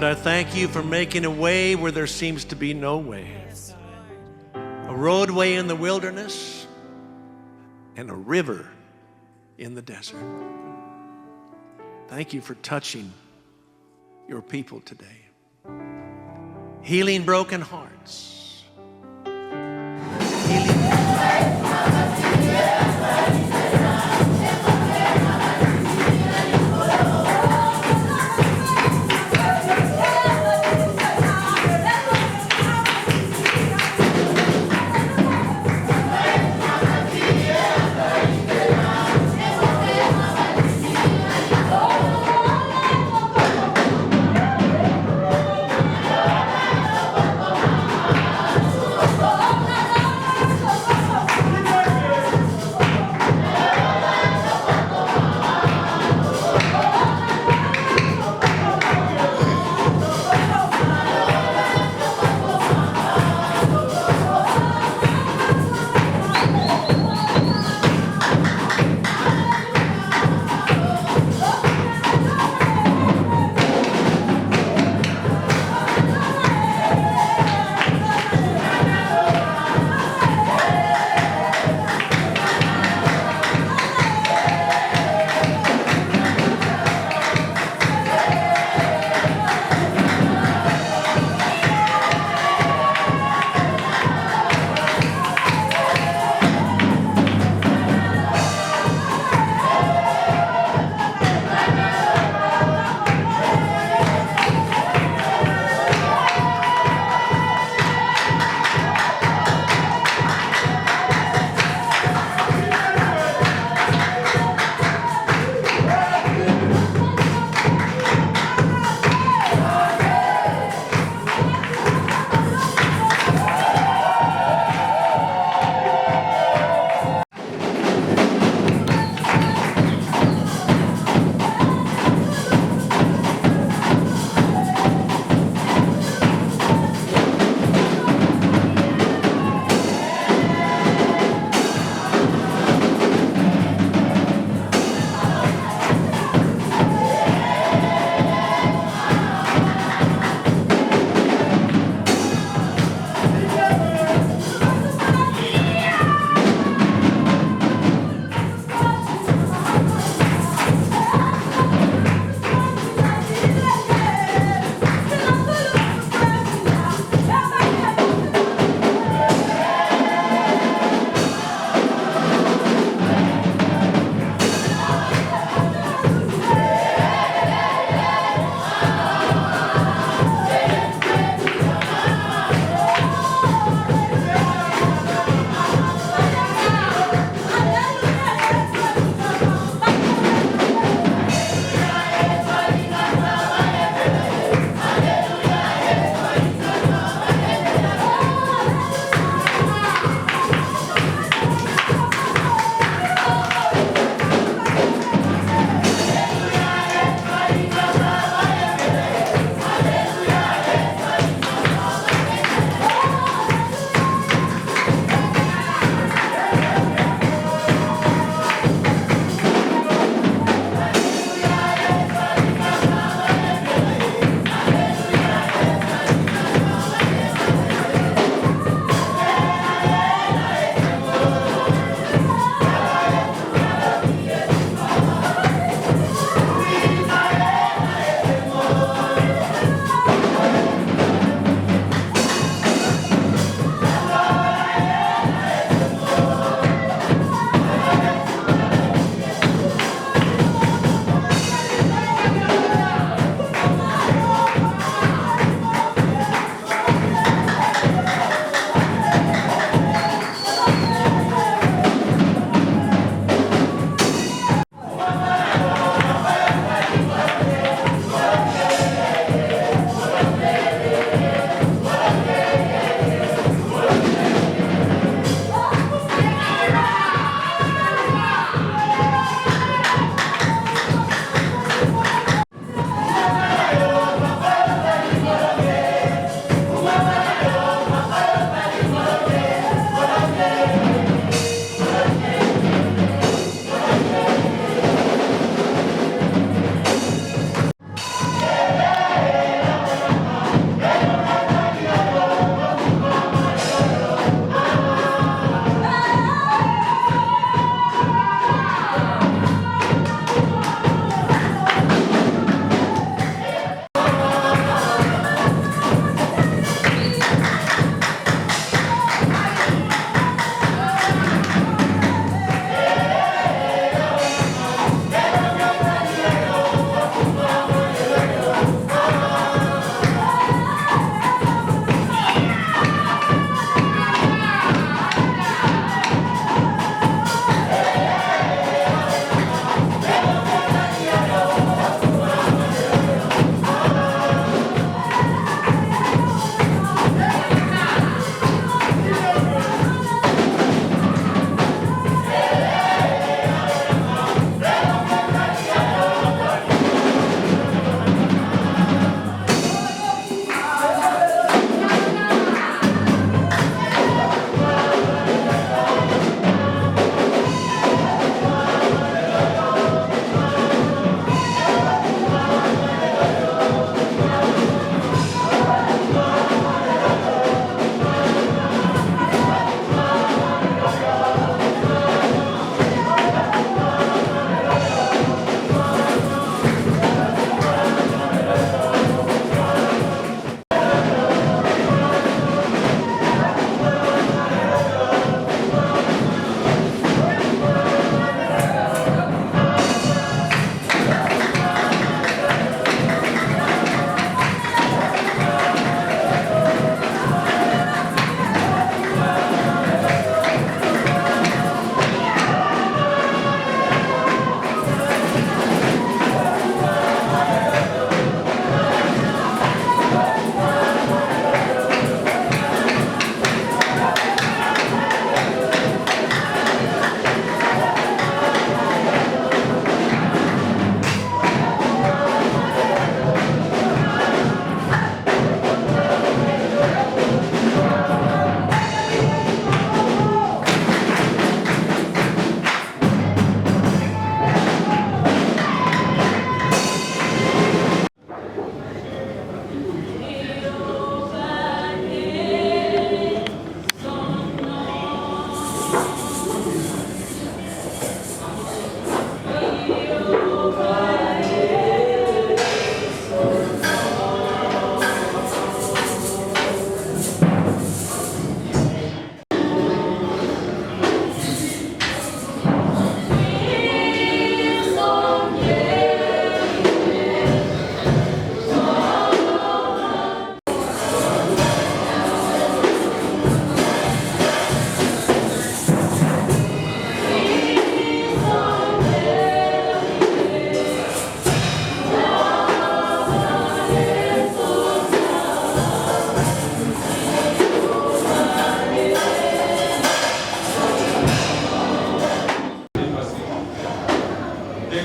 Lord, I thank you for making a way where there seems to be no way. A roadway in the wilderness and a river in the desert. Thank you for touching your people today. Healing broken hearts. Healing.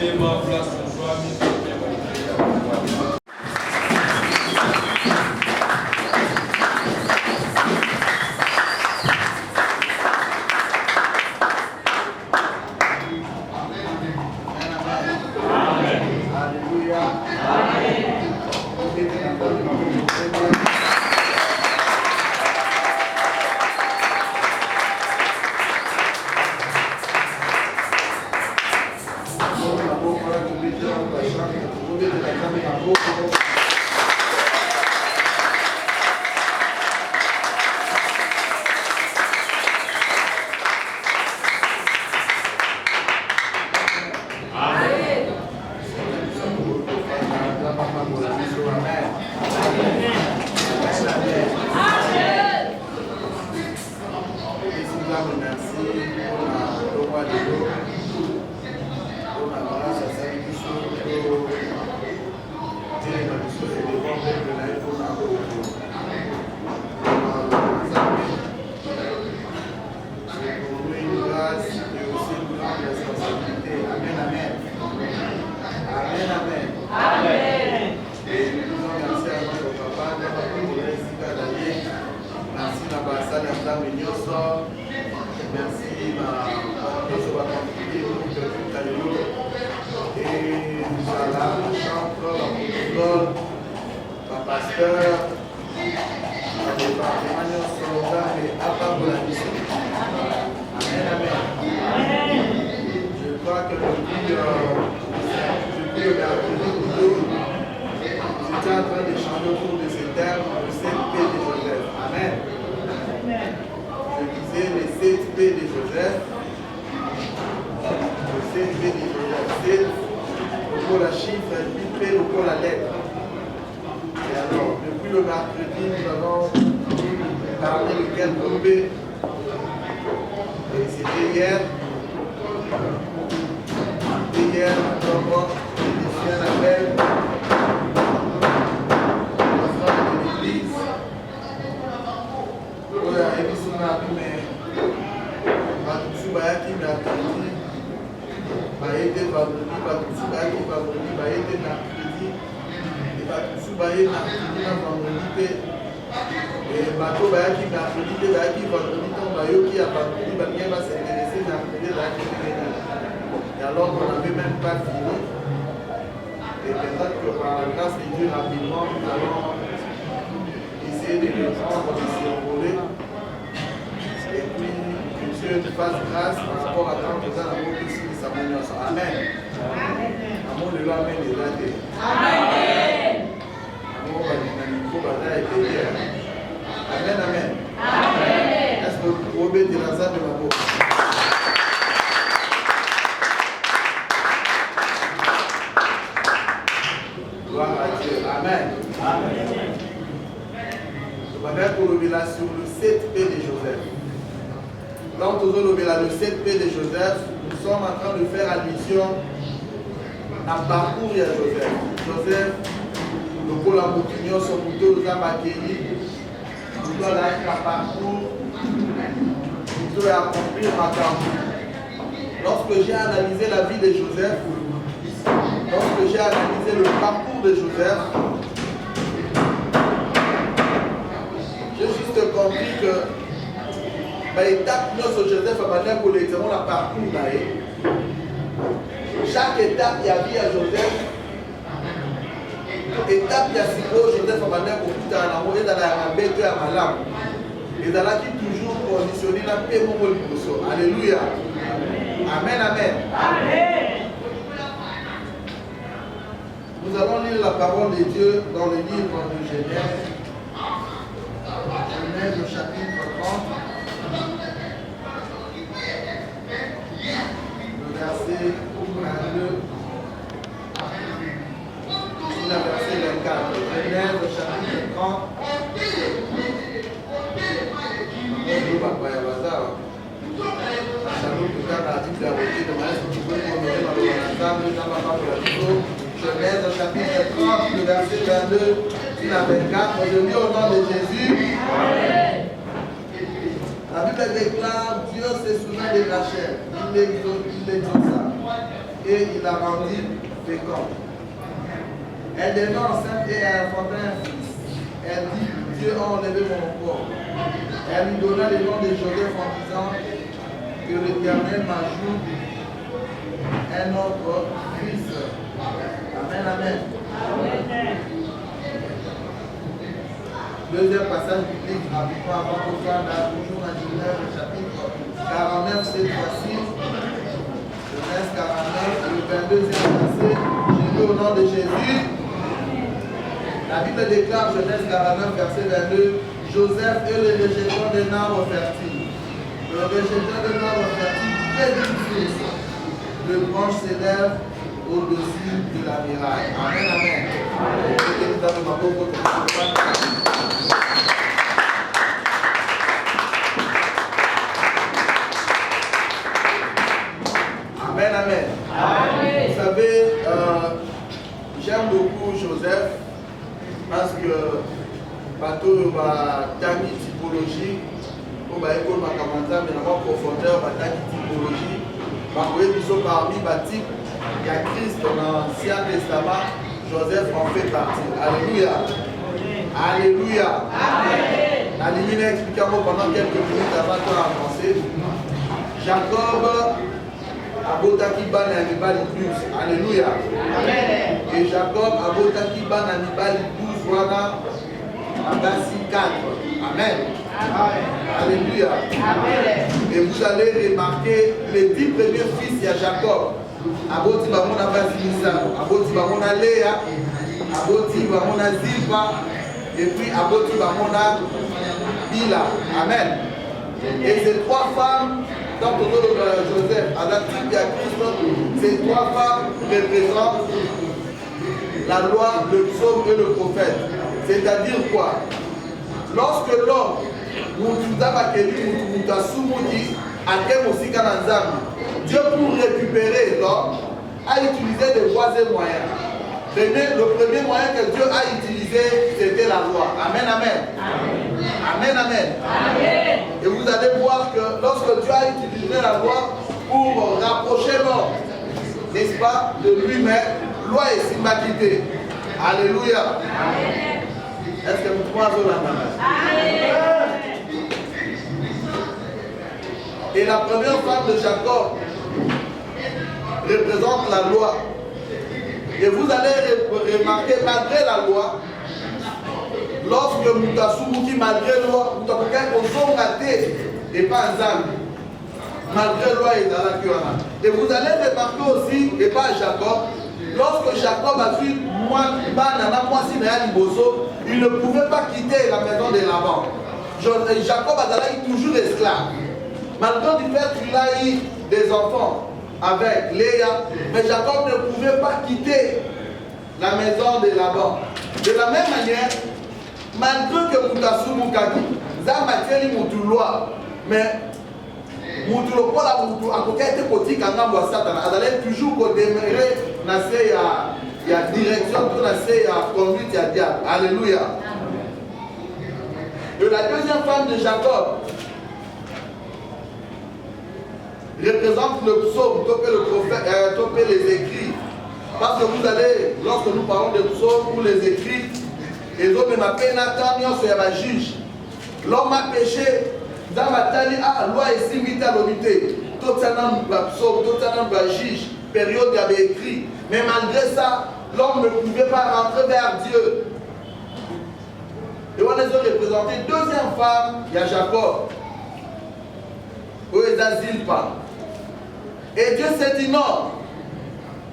élément en place ce soir, Lorsque j'ai analysé la vie de Joseph, lorsque j'ai analysé le parcours de Joseph, j'ai juste compris que l'étape de Joseph a pour l'examen la parcours. Chaque étape, il y a vie à Joseph. Étape, il y a si gros Joseph a pour tout à l'envoyer dans la bête à malam. Et dans la qui toujours conditionné la paix pour le pousseau. Alléluia. Amen, amen. Amen. Nous allons lire la parole de Dieu dans le livre de Genèse. Genèse au chapitre 30. Le verset 22. Le verset 24. Genèse au chapitre 30. Genèse au chapitre 30, le verset 22 à 24. Je lis au nom de Jésus. La Bible déclare: Dieu se souvient de Rachel. Il l'exauça. et il l'a rendu fécond. Elle devint enceinte et elle enfanta un fils. Elle dit, Dieu a enlevé mon corps. Elle lui donna le nom de Joseph en disant que l'Éternel m'ajoute un autre fils. Amen, amen. Deuxième passage biblique, rapidement avant qu'on soit toujours dans Genèse, chapitre 49, cette fois-ci. Genèse 49, le 22e verset. Jésus au nom de Jésus. La Bible déclare, Genèse 49, verset 22, Joseph est le rejeton d'un arbre fertile. Le rejeton d'un arbre fertile fait d'une fils. Le branche s'élève au-dessus de la muraille. Amen, amen. Amen, amen. Amen. Vous savez, j'aime beaucoup Joseph parce que bateau va tangi typologie, on va écouter ma commentaire, mais dans profondeur, va tangi typologie. Parmi les types, il y a Christ dans l'Ancien Testament, Joseph en fait partie. Alléluia. Alléluia. Amen. La ligne expliquons pendant quelques minutes avant de avancer. Jacob a botaki ban na mibali 12. Alléluia. Amen. Et Jacob a botaki ban na mibali 12 wana abasi 4. Amen. Amen. Alléluia. Amen. Et vous allez remarquer les 10 premiers fils de Jacob. Aboti bamona basi misano, aboti bamona Léa, aboti bamona Zilpa, et puis aboti bamona Bila. Amen. Et ces trois femmes, dans le nom de Joseph, à la type à Christ, ces trois femmes représentent la loi, le psaume et le prophète. C'est-à-dire quoi? Lorsque l'homme Dieu, pour récupérer l'homme, a utilisé des voies et moyens. Le premier moyen que Dieu a utilisé, c'était la loi. Amen, amen. Amen, amen. Amen. Et vous allez voir que lorsque Dieu a utilisé la loi pour rapprocher l'homme, n'est-ce pas, de lui-même, loi et sympathité. Alléluia. Amen. Est-ce que vous croyez la main? Et la première femme de Jacob représente la loi. Et vous allez remarquer, malgré la loi, lorsque Moutassouki, malgré la loi, et pas un zang, malgré la loi et dans la Kurana. Et vous allez remarquer aussi, et pas Jacob, lorsque Jacob a vu il ne pouvait pas quitter la maison de Laban. Jacob a toujours esclave. Malgré du fait qu'il a eu des enfants avec Léa, mais Jacob ne pouvait pas quitter la maison de Laban. De la même manière, malgré que Moutassou Moukaki, Zamateli Moutouloa, mais Moutoulo Kola Moutou, à côté de Koti Kangamba Satan, elle toujours qu'on demeurait dans la direction, dans la conduite, il y a diable. Alléluia. Et la deuxième femme de Jacob représente le psaume, topé le prophète, topé les écrits. Parce que vous allez, lorsque nous parlons de psaumes ou les écrits, les hommes m'appellent Nathan, sur la juge. L'homme a péché, dans ma tali, loi et simité à l'unité. Tout ça n'a pas psaume, tout ça n'a pas juge, période il y avait écrit. Mais malgré ça, l'homme ne pouvait pas rentrer vers Dieu. Et on les a représentés. Deuxième femme, il y a Jacob. Où est Zilpa? Et Dieu s'est dit non.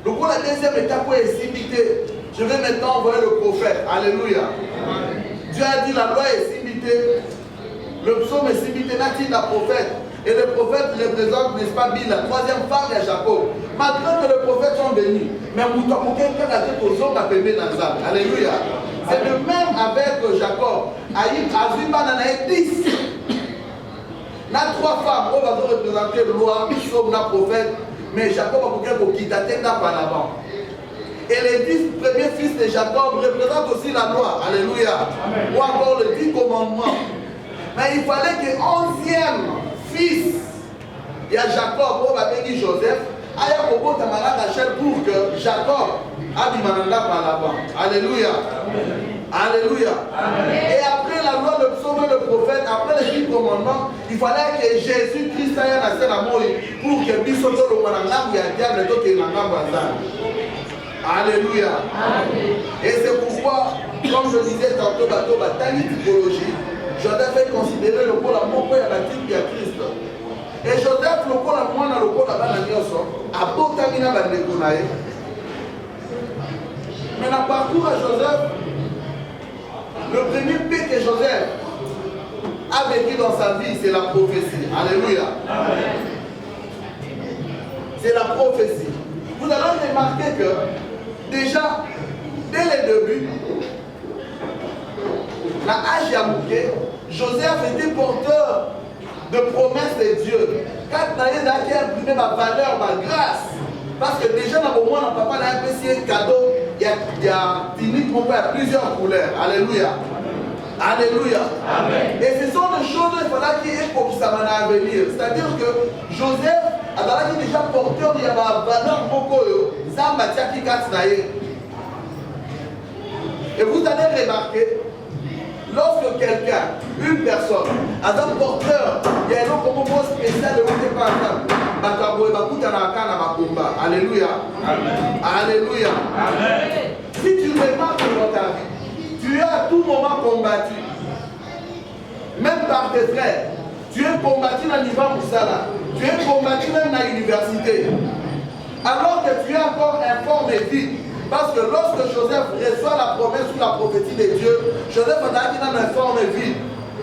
Donc pour la deuxième étape, pour est simité, je vais maintenant envoyer le prophète. Alléluia. Dieu a dit la loi est simité. Le psaume est simité, n'a-t-il la prophète? Et le prophète représente, n'est-ce pas, Bill, la troisième femme de Jacob. Malgré que les prophètes sont venus, mais quelqu'un a dit aux hommes à péber dans ça. Alléluia. C'est le même avec Jacob. Aïb, Azimba, Nanaï, 10. Il y a trois femmes, on va représenter le loi, psaume, la prophète, mais Jacob a beaucoup qui datait par l'avant. Et les 10 premiers fils de Jacob représentent aussi la loi. Alléluia. Amen. Ou encore les 10 commandements. Mais il fallait que 11e fils, il y a Jacob, on va dire Joseph, aya kobota malaka Rachel pour que Jacob abimananda par là-bas. Alléluia. Alléluia. Et après la loi, le psaume, le prophète, après les 10 commandements, il fallait que Jésus-Christ aille à la mort pour que Bissoto le manangambo ya diable toke mangambo azan. Alléluia. Et c'est pourquoi, comme je disais tantôt, bateau bataille typologie, Joseph est considéré le rôle à mon père à la type de Christ. Et Joseph, le rôle à moi, dans le rôle à Bananioso, a beau tamina bandekonae. Mais dans le parcours à Joseph, le premier paix que Joseph a vécu dans sa vie, c'est la prophétie. Alléluia. C'est la prophétie. Vous allez remarquer que déjà, dès le début, la âge Yamouké, Joseph était porteur de promesses de Dieu. Quand Naïd a imprimé ma valeur, ma grâce, parce que déjà dans le moment, papa a un cadeau, il y a plusieurs couleurs. Alléluia. Alléluia. Amen. Et ce sont des choses qu'il fallait qu'il y ait pour ça à venir. C'est-à-dire que Joseph a déjà porteur de la valeur Mokoyo, Zambatia Kikatsnaye. Et vous allez remarquer, lorsque quelqu'un, une personne, a un porteur, il y a un combat spécial de l'autre part. Alléluia. Amen. Alléluia. Amen. Si tu remarques dans ta vie, tu es à tout moment combattu. Même par tes frères. Tu es combattu dans l'Ivan Moussala. Tu es combattu même dans l'université. Alors que tu es encore informé vite. Parce que lorsque Joseph reçoit la promesse ou la prophétie de Dieu, Joseph a dit dans une forme vide.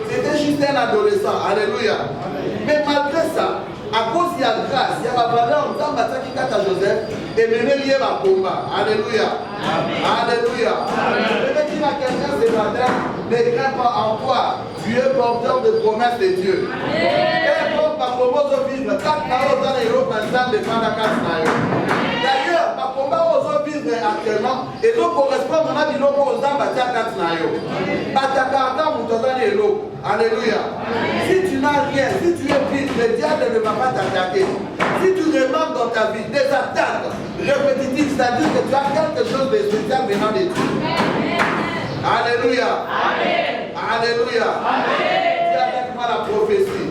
C'était juste un adolescent. Alléluia. Mais malgré ça, à cause de la grâce, il y a la valeur dans la qui à Joseph et mener lié à combat. Alléluia. Alléluia. Je vais dire à quelqu'un ce matin, ne crains pas en toi. Tu es porteur de promesses de Dieu. D'ailleurs, ma combat aux vivre actuellement et donc correspond à la vie aux Alléluia. Si tu n'as rien, si tu es vide, le diable ne va pas t'attaquer. Si tu remarques dans ta vie des attaques répétitives, c'est-à-dire que tu as quelque chose de spécial venant de Dieu. Alléluia. Alléluia. Dis avec moi la prophétie.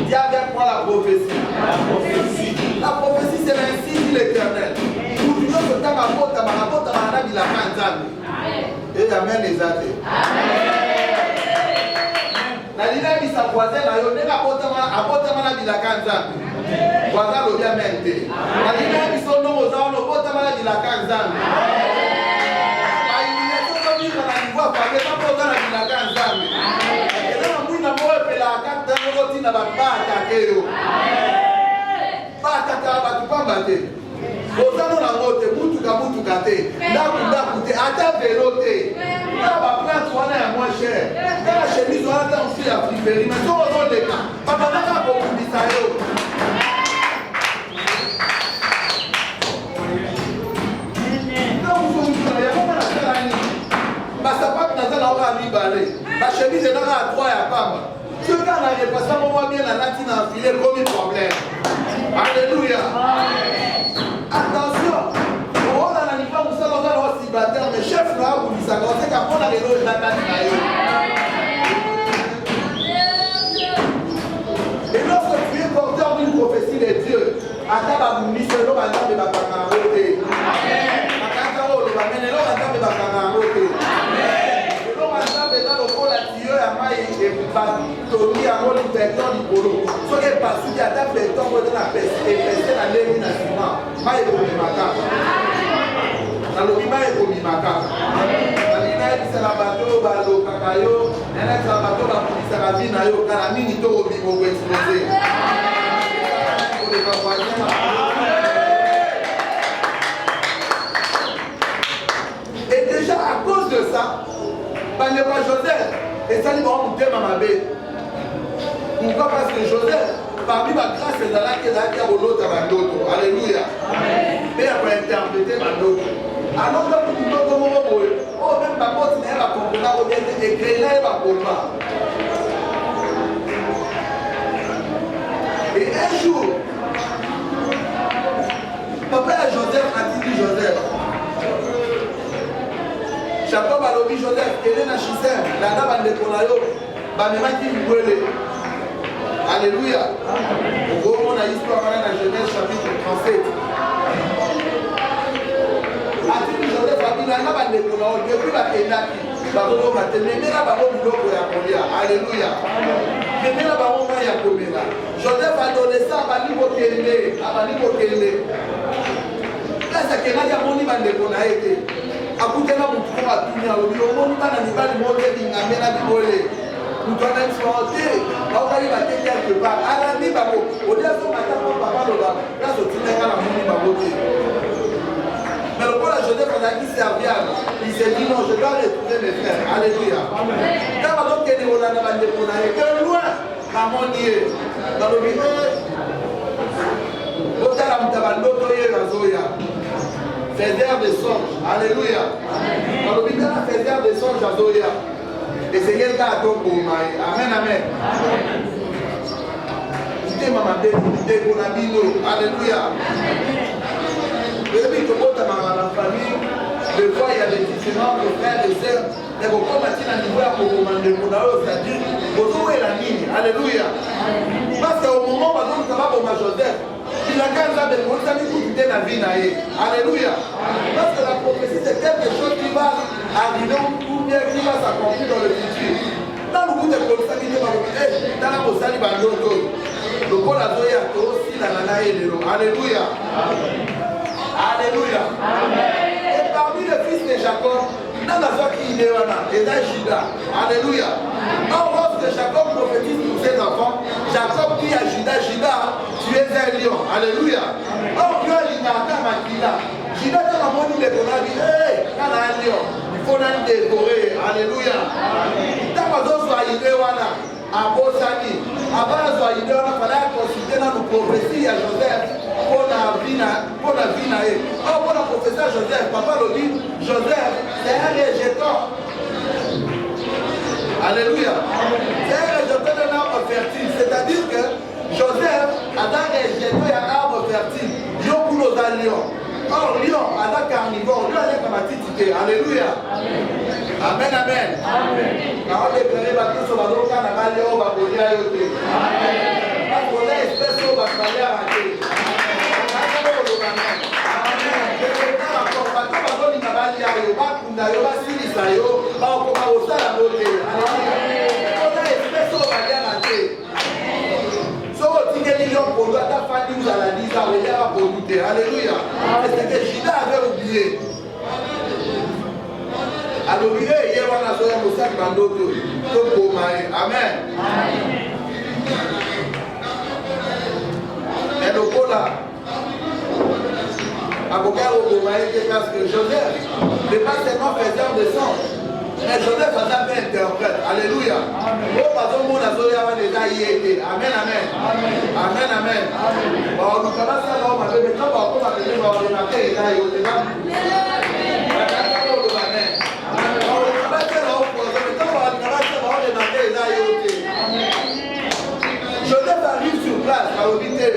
Dis avec moi la prophétie. La prophétie, c'est l'insigne de l'Éternel. Pour que nous sommes à porte, et amen les athées. La ligne de sa voisine, elle a apporté la bilaka nzambe. Voisin le bien mente. La ligne de son nom aux hommes, apporte la bilaka nzambe. La illumination de vivre dans la voie, parce que pas pour la bilaka nzambe. Et là, nous n'avons pas la carte d'un rôti n'a pas attaqué. Pas attaqué, pas battu. Ozano na mote mutuka te ndaku te ata vélo te na ba plante wana ya moins cher na la chemise wana ta aussi ya friperi mais to ozo leka papa naka ko kubisa yo na uzo uzo ya kama na sala ni ba sapato na zala ora libale ba chemise na ka 3 ya pamba ce quand on a repassé moi bien la latine en filet comme problème. Alléluia. Attention, on a l'animal, nous sommes dans le célibataire, mais chef là, vous dites ça, on sait qu'après on a les lois de la casse. Et lorsque tu es porteur d'une prophétie de Dieu, à ta babouni, c'est l'eau à de la camarade. À ta babouni, c'est l'eau à de la camarade. L'eau à de la camarade, Dieu a maillé et pas Tony a rôle infecteur du polo. Ce qui est passé, il y a des infecteurs qui ont pesté la lèvre nationale. Maille pour les macaques. Dans le bima est pour les macaques. Dans l'inaïe, c'est la bateau, le cacayo. C'est la bateau, la police, la vie, car la mine est au bimo pour exploser. Et déjà, à cause de ça, par le roi Joseph, et ça, il va monter dans ma baie. Pourquoi? Parce que Joseph, parmi ma grâce, c'est là qu'il a au lot à d'autres. Alléluia. Et après interpréter ma d'autres. Alors, là, pour nous, comme on peut, oh, même ma pote, elle va comprendre, ou bien écrire, elle va comprendre. Et un jour, Alobi Joseph, Kélé na Chisem, Nana Bandekonayo, Bamemaki Mouele. Alléluia. Au moment de l'histoire dans la Genèse chapitre 37. Atini Joseph a dit Nana Bandekonayo, depuis la Kendaki, Barono Matemena Baro Biloko ya Kolia. Alléluia. Temena Baro ya Komela. Joseph a donné ça à Banibo Kende, à Banibo Kende. Là, c'est que là, il y a mon Bandekonayo. Akutela mutu ko atuni alobi omoni bana mibali mote bingamena bibole mutu ana exporté baokali bate quelque part alandi bango odeso matako papa loba là sotinaka na moni bango te mais le voilà Joseph azalaki serviable il s'est dit non je dois retrouver mes frères alléluia ntango azokende kolanda bandeko na ye de loin bamoni ye balobi otala mutu bandoto ye bazoya faiseur de songes, alléluia. Dans le Bidana, faiseur de songes, Azoya. Et c'est quelqu'un à ton pour moi. Amen, amen. C'était ma alléluia. Et puis, comment tu as ma famille, des fois, il y a des différents de frères et sœurs. Mais pourquoi tu as niveau à commander pour c'est-à-dire, vous est la ligne, alléluia. Parce qu'au moment où tu vas pour ma Joseph, il a quand même des montagnes qui étaient dans la vie. Alléluia. Parce que la prophétie, c'est quelque chose qui va arriver ou bien qui va s'accomplir dans le futur. Dans le bout de prophétie, il va dire, dans la Mosali Bandoto, le bon adoya, aussi la nana et le nom. Alléluia. Alléluia. Et parmi les fils de Jacob, dans la zone qui est là, et là, Judas. Alléluia. Or, lorsque Jacob prophétise pour ses enfants, Jacob dit à Judas, Judas, tu es un lion. Alléluia. Or, Dieu il n'a pas Makila. Judas dans la monnaie de Bola dit, hé, quand on a un lion, il faut l'en dévorer. Alléluia. Dans la zone qui est là, à Bosani, avant la zone qui est là, il fallait consulter dans nos prophéties à Joseph. Pour la vie, pour la vie. Or, pour la prophétie à Joseph, papa le dit, Joseph, c'est un rejeton. Alléluia. C'est un rejeton d'un arbre fertile. C'est-à-dire que Joseph a rejeté un arbre fertile. Lion pour nos lions. Or, lion a un carnivore. Lion a un titité. Alléluia. Amen, amen. Quand on déclare que sur la route, on a un lion, on va vous dire ayoté. Parce qu'on est espèce de bactéries à rater. Alléluia. C'est que Judas avait oublié. Alors, il y a un soya mosak bandoto. Amen. Et le coup là. Parce que Joseph n'est pas seulement faiseur de songes, mais Joseph a été interprète. Alléluia. Amen, amen. Amen, amen. Bon, nous commençons à l'homme avec le temps, on va venir voir les maquets et là, il y a des gens. Joseph arrive sur place, à l'hôpital.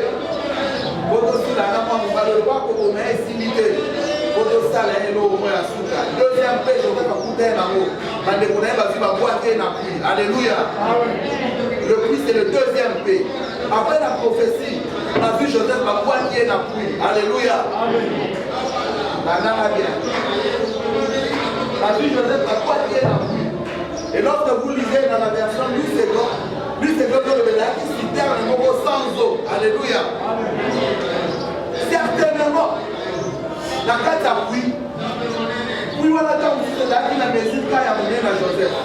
Deuxième paix, je vais pas coûter un amour. Alléluia. Le puits, c'est le deuxième paix. Après la prophétie, on a vu Joseph va boiter la pluie. Alléluia. On a vu Joseph va boiter la pluie. Et lorsque vous lisez dans la version lui c'est comme le médaille qui citerne le mot sans eau. Alléluia. Certainement, la carte a pris. Puis voilà, quand vous êtes là, il a mesure quand il a mené à Joseph.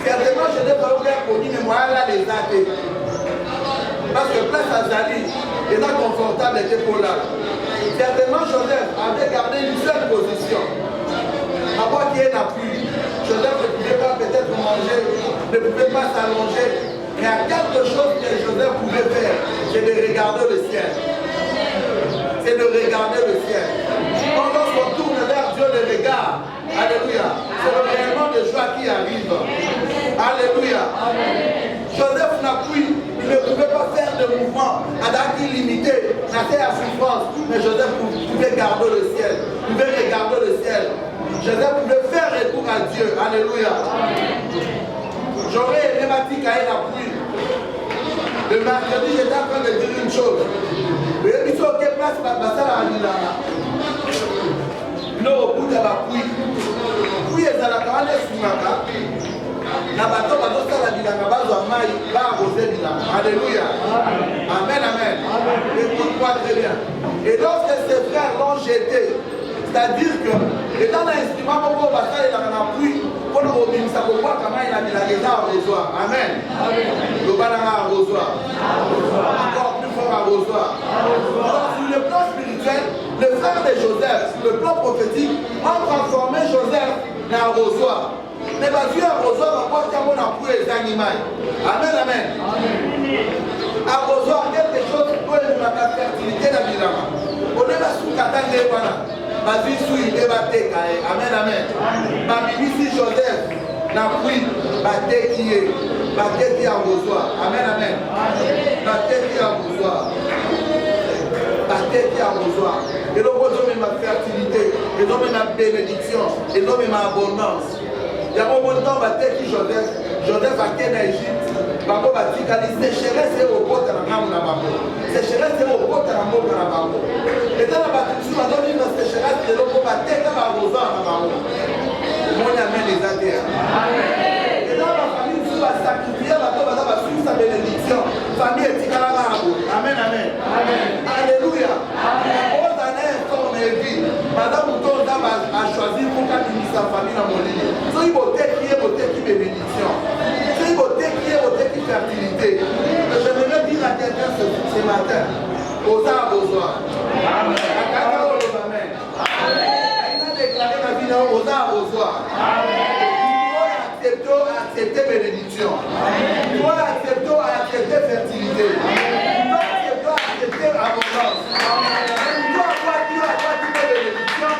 Certainement, je n'ai pas ouvert pour dire, mais moi, là, les athées. Parce que place à Zali, il est confortable était pour là. Certainement, Joseph avait gardé une seule position. À part qu'il y ait l'appui. Joseph ne pouvait pas peut-être manger, ne pouvait pas s'allonger. Mais à quelque chose que Joseph pouvait faire, c'est de regarder le ciel. C'est de regarder le ciel. Quand lorsqu'on tourne vers Dieu le regard, alléluia, c'est le rayonnement de joie qui arrive. Alléluia. Joseph n'a pu, il ne pouvait pas faire de mouvement à date illimitée. Nathan a souffrance, mais Joseph pouvait garder le ciel. Pouvait regarder le ciel. Joseph pouvait faire recours à Dieu. Alléluia. J'aurais aimé ma fille cahier la pluie. Le mercredi, j'étais en train de dire une chose. Vous avez dit sur quelle place va passer la Lila? Non, au bout de la pluie. Pluie est à la campagne de Soumaka. Na bato bazosala bilanga bazwa mai baarrose bilanga. Alléluia. Amen, amen. Écoute-moi très bien. Et lorsque ses frères l'ont jeté, c'est-à-dire que étant un instrument pour basalela na pluie pour nous obimisa kobwaka mai na bilanga eza arrosoir. Amen. Lobananga arrosoir. Encore plus fort arrosoir. Alors sur le plan spirituel, les frères de Joseph, sur le plan prophétique, ont transformé Joseph en arrosoir. Mais ma vie arrosoir va porter mon appui et les animaux. Amen, amen. Arrosoir, quelque chose pour la fertilité de la vie. On est là sous Katane Wana. Ma vie sous il est batté. Amen, amen. Ma vie ici, Joseph, l'appui, batté qui est. Batté qui est arrosoir. Amen, amen. Batté qui est arrosoir. Batté qui est arrosoir. Et donc, on a ma fertilité. Et donc, ma bénédiction. Et donc, ma abondance. Il y a un moment où Joseph a quitté l'Égypte. Babo batika li sécheresse et au côté de la maman. Sécheresse et au côté de la maman. Et dans la bâtisse, on a donné une sécheresse et l'eau va t'aider à arroser la maman. On amène les adhérents. Et dans la famille, on va sacrifier la maman, on va suivre sa bénédiction. Famille est tika la maman. Amen, amen. Alléluia. On a un forme de vie. Madame Mouton a choisi pour qu'elle sa famille dans mon lit. So il faut qui bénédiction. So il faut qui fertilité. J'aimerais dire à quelqu'un ce matin, aux arbres, aux oies. Amen. Amen. Il a déclaré la vie aux arbres, aux oies. Il doit accepter bénédiction. Il doit accepter fertilité. Il doit accepter abondance. Il doit avoir bénédiction,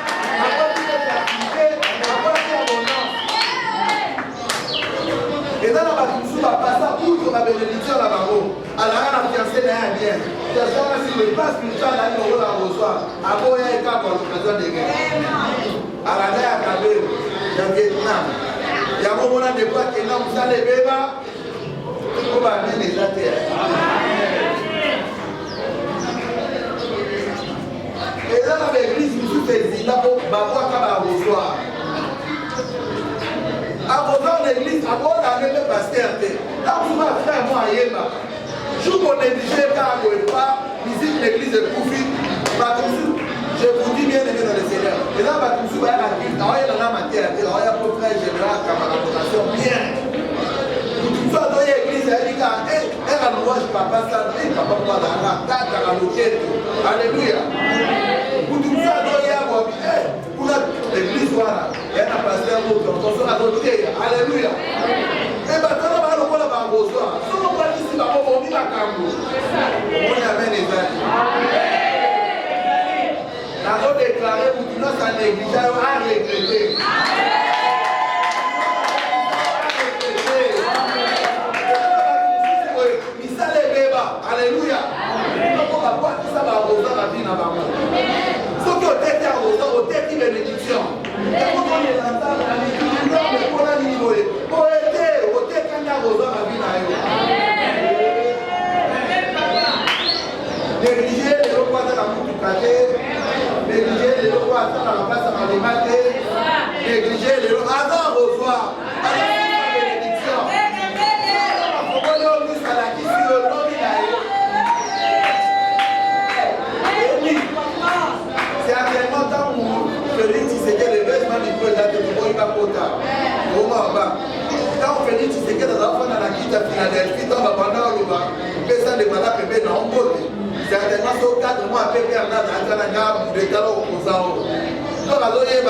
avoir fertilité, avoir abondance. Et dans la bâtisse, on va passer outre la bénédiction là-bas. Alors, on a fiancé derrière bien. Fiancé, si le pas spirituel a eu le rôle à reçoir, à Boya et Cap, pour l'occasion de guerre. À la guerre à Kabé, dans Vietnam. Il y a un moment de quoi que nous sommes allés bébés. On va amener les atterres. Et dans l'église, nous sommes faisés pour Baboua Kaba reçoir. Avant l'église, avant d'amener le pasteur, là où vous avez fait moi à Yéba, je vous négligez car vous n'avez pas visité l'église de Koufi, je vous dis bien aimé dans le Seigneur. Et là, vous avez la Bible, vous avez la matière, vous avez pour frère général, camarade, bien. Vous avez l'église, elle dit elle a le louange, papa, ça, papa, papa, la loquette. Alléluia. Vous avez pour l'église, voilà. Il y a un pasteur qui a adopté. Alléluia. Et maintenant, on va le voir là-bas au soir. Si on va ici, on va venir à Cambo. On y amène les amis. Nous avons déclaré pour que notre négligé à regretter. Alléluia. On va voir tout ça va arroser la vie dans la vie. Ceux qui ont été arrosés ont été bénédiction. Et quand on est dans la vie, on a dit, on été arrosé la vie dans la vie. Négliger les lois de la multiplication, négliger les lois de la place à l'alimenter, négliger les lois à l'arrosoir. Quand Félix Tshisekedi a fait la quitte à Philadelphie, dans la bande de l'Oba, personne ne m'a appelé dans un côté. Certainement, sur 4 mois, après Bernard a la gamme de talons opposants. Donc, à l'oreille,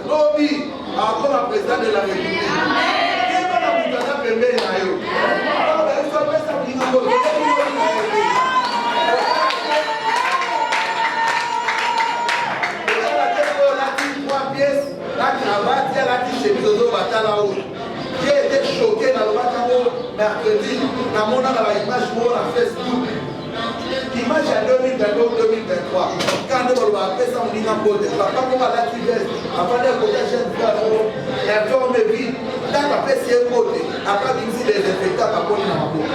lobby, encore un président de la République. Qui est dans la boutique à Pembe Nayo? Alors, il faut faire ça pour nous. La cravate, elle a dit chez Bizozo Batala. J'ai été choqué dans le Batamo mercredi. Dans mon image sur Facebook. L'image à 2000 2022-2023. Quand on va appeler ça, on dit qu'on va pas qu'on va l'activer. Après, on va chercher un peu et après, on met vite. Tant qu'après, c'est un côté. Après, il y a des infectables à côté dans ma bouche.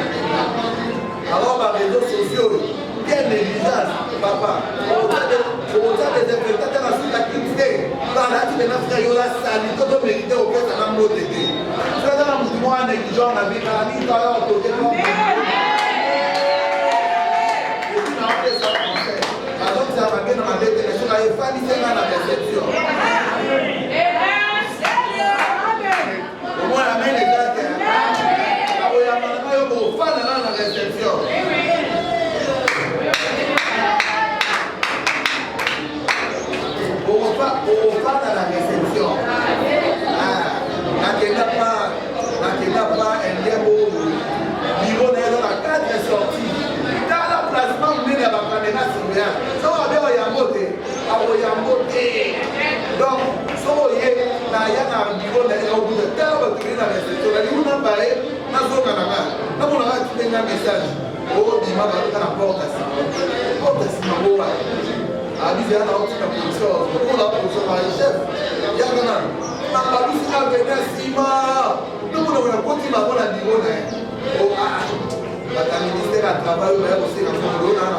Alors, par les réseaux sociaux, quelle négligence, papa. Pour autant des infectables dans la suite d'activité. Par là, tu es dans frère, il y a la salle, tout le mérité au fait, ça n'a pas été. C'est dans la mouvement négligent, la vie, la vie, la vie, alors ça va bien dans ma tête, je n'avais pas dit ça dans la réception. Au moins la main est là. Alors il y a un peu fan dans la réception. Au fan dans la réception. N'a pas un lien au niveau de la cadre est sorti. Donc, so ye na ya na niveau na ya obu de tell about the na reception na you na bae na zo na mo na ti na message o di ma ba na porta si ma bo wa a di ya na o ti na position ko la position ma chef ya na ba lu si na venir si ma no mo na ko ti ma bo na niveau na o la ministère à travail aussi dans son rôle dans la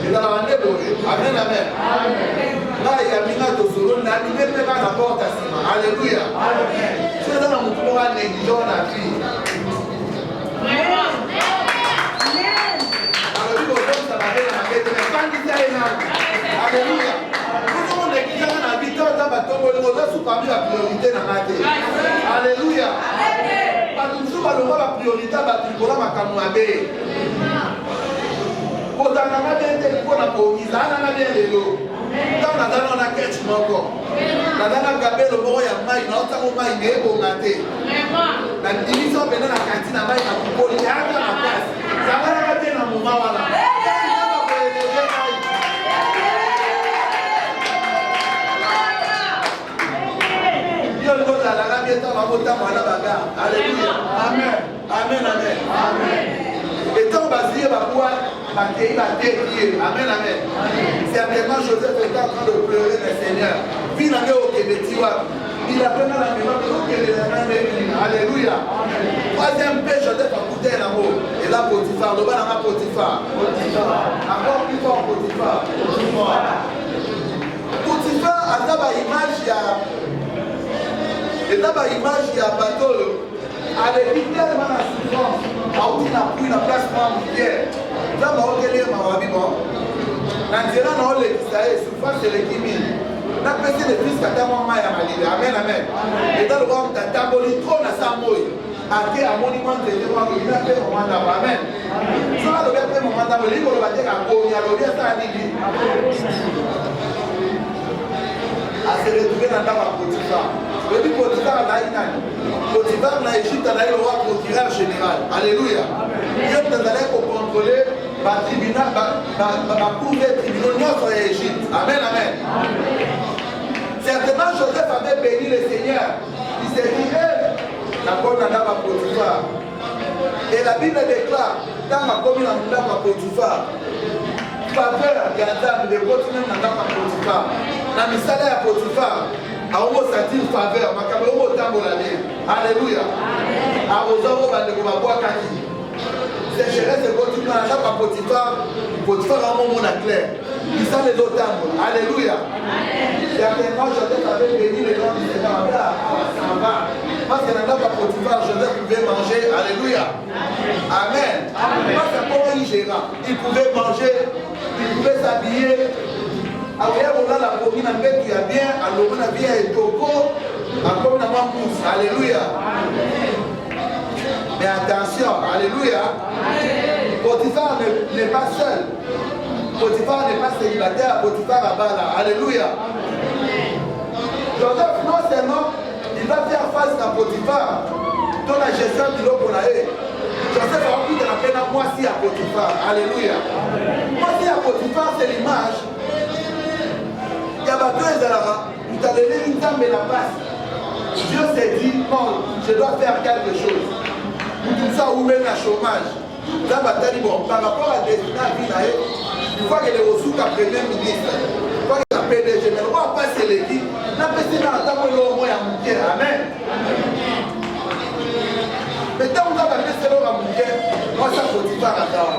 et dans la année amen amen là il y a mina de solo na ni même pas la porte à cima alléluia c'est dans mon pouvoir négligent la vie amen alors il faut ça va aller la tête mais quand il y a alléluia nous sommes négligents dans la vie dans la bateau on doit sous parmi la priorité dans la tête alléluia toujours la priorité à la makamouabe. Quand on a bien été pour la police, on a bien les lots. Quand on a catch encore. On a gabé le mot à maille, on a maille, mais au maté. La division pendant la cantine à maille à Poupoli, il y a la place. Ça va bien dans mon moment là. Alléluia. Amen. Amen. Amen. Amen. Et tant basé va pouvoir bâtir, amen, amen. Certainement, Joseph était en train de pleurer le Seigneur. Il avait au Québec, il a pris dans la mémoire alléluia. Troisième paix, Joseph a coûté un amour. Et là, Potiphar, le bas dans ma Potiphar. Encore plus fort, Potiphar. Potiphar, à ta image, il y a. Et là, l'image, il y a un bateau. Elle est tellement la souffrance. Elle a pris la place pour un pierre. Là, on est là, on est là. On est là, souffrance, c'est l'équilibre. On a passé les fils qui ont été amen, amen. Et dans le roi, on a taboli trop dans sa mouille. Après, à mon monument de Dieu, on a fait mon mandat. Amen. Si on a fait mon mandat, on va dire à Go, il y a le bien ça à dire. À se retrouver dans la Potiphar. Le but Potiphar a eu Potiphar na Égypte a eu le roi procureur général. Alléluia. Dieu t'a donné pour contrôler le tribunal, la cour des tribunaux en Égypte. Amen, amen. Certainement, Joseph avait béni le Seigneur. Il s'est dit, la bonne dame à Potiphar. Et la Bible déclare, dans la commune à Potiphar, faveur, il y a dame de continuer à Potiphar. Na misala ya Potiphar awo sentir faveur makabelo tambola bien alléluia awozo bande ko babwa kaki sécheresse de continue na pa Potiphar a mon monde clair il sent les autres tambola alléluia certainement Joseph avait béni les gens du Seigneur ça va parce que dans la Potiphar Joseph pouvait manger alléluia amen parce que comment il géra il pouvait manger il pouvait s'habiller. La commune a bien, alors on a bien et Toko, encore une mousse, alléluia. Mais attention, alléluia. Potiphar n'est pas seul. Potiphar n'est pas célibataire, Potiphar a bala, alléluia. Joseph, non seulement, il va faire face à Potiphar, dans la gestion de l'eau qu'on a eu. Joseph a envie de la peine à moi si à Potiphar, alléluia. Moi si à Potiphar, c'est l'image. Il y a bateau et Zalara, il t'a donné une dame et la passe. Dieu s'est dit, non, je dois faire quelque chose. Pour tout ça, où même le chômage. Dans la bataille, bon, par rapport à destination, il faut que les ressources à premier ministre, il faut que la PDG, mais on va passer l'équipe, la personne a tant que l'homme est à mouiller. Amen. Mais tant qu'on va passer l'homme à mouiller, moi ça Potiphar à Tara.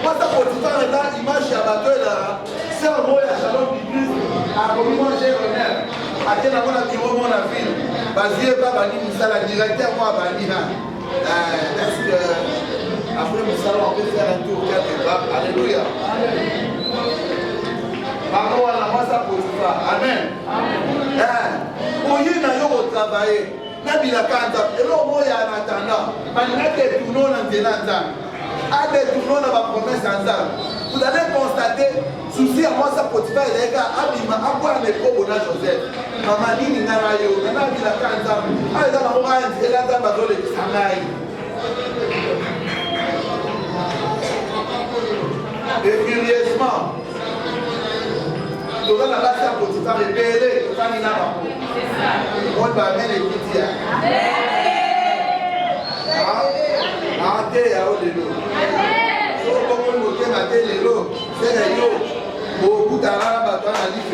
Moi ça Potiphar est là, image à bateau là, c'est un mot à Shalom Biblis, à commis manger honneur, à quel moment la bureau mon ville, basé pas Bani Moussa, la directeur moi Bani. Est-ce que après Moussa on peut faire un tour quelque part? Alléluia. Pardon, moi ça Potiphar. Amen. Pour y aller au travail. Nabila Kanta, et là, moi, il y a un attendant. Malgré que tout le monde est à des tournons dans ma promesse en zone. Vous allez constater, souci à moi, ça Potiphar, il y a Abima, à quoi mes pro-bonnes Joseph. Maman, il y a un Nabila Kanta, à la morale, il y a un bateau de Sanaï. Et curieusement, tout le monde a Potiphar est belé, tout le monde a on va mettre les petits. Ante ya olelo. So comme on moté ma télé-lo, c'est le yo. Beaucoup d'arabes bateau na life.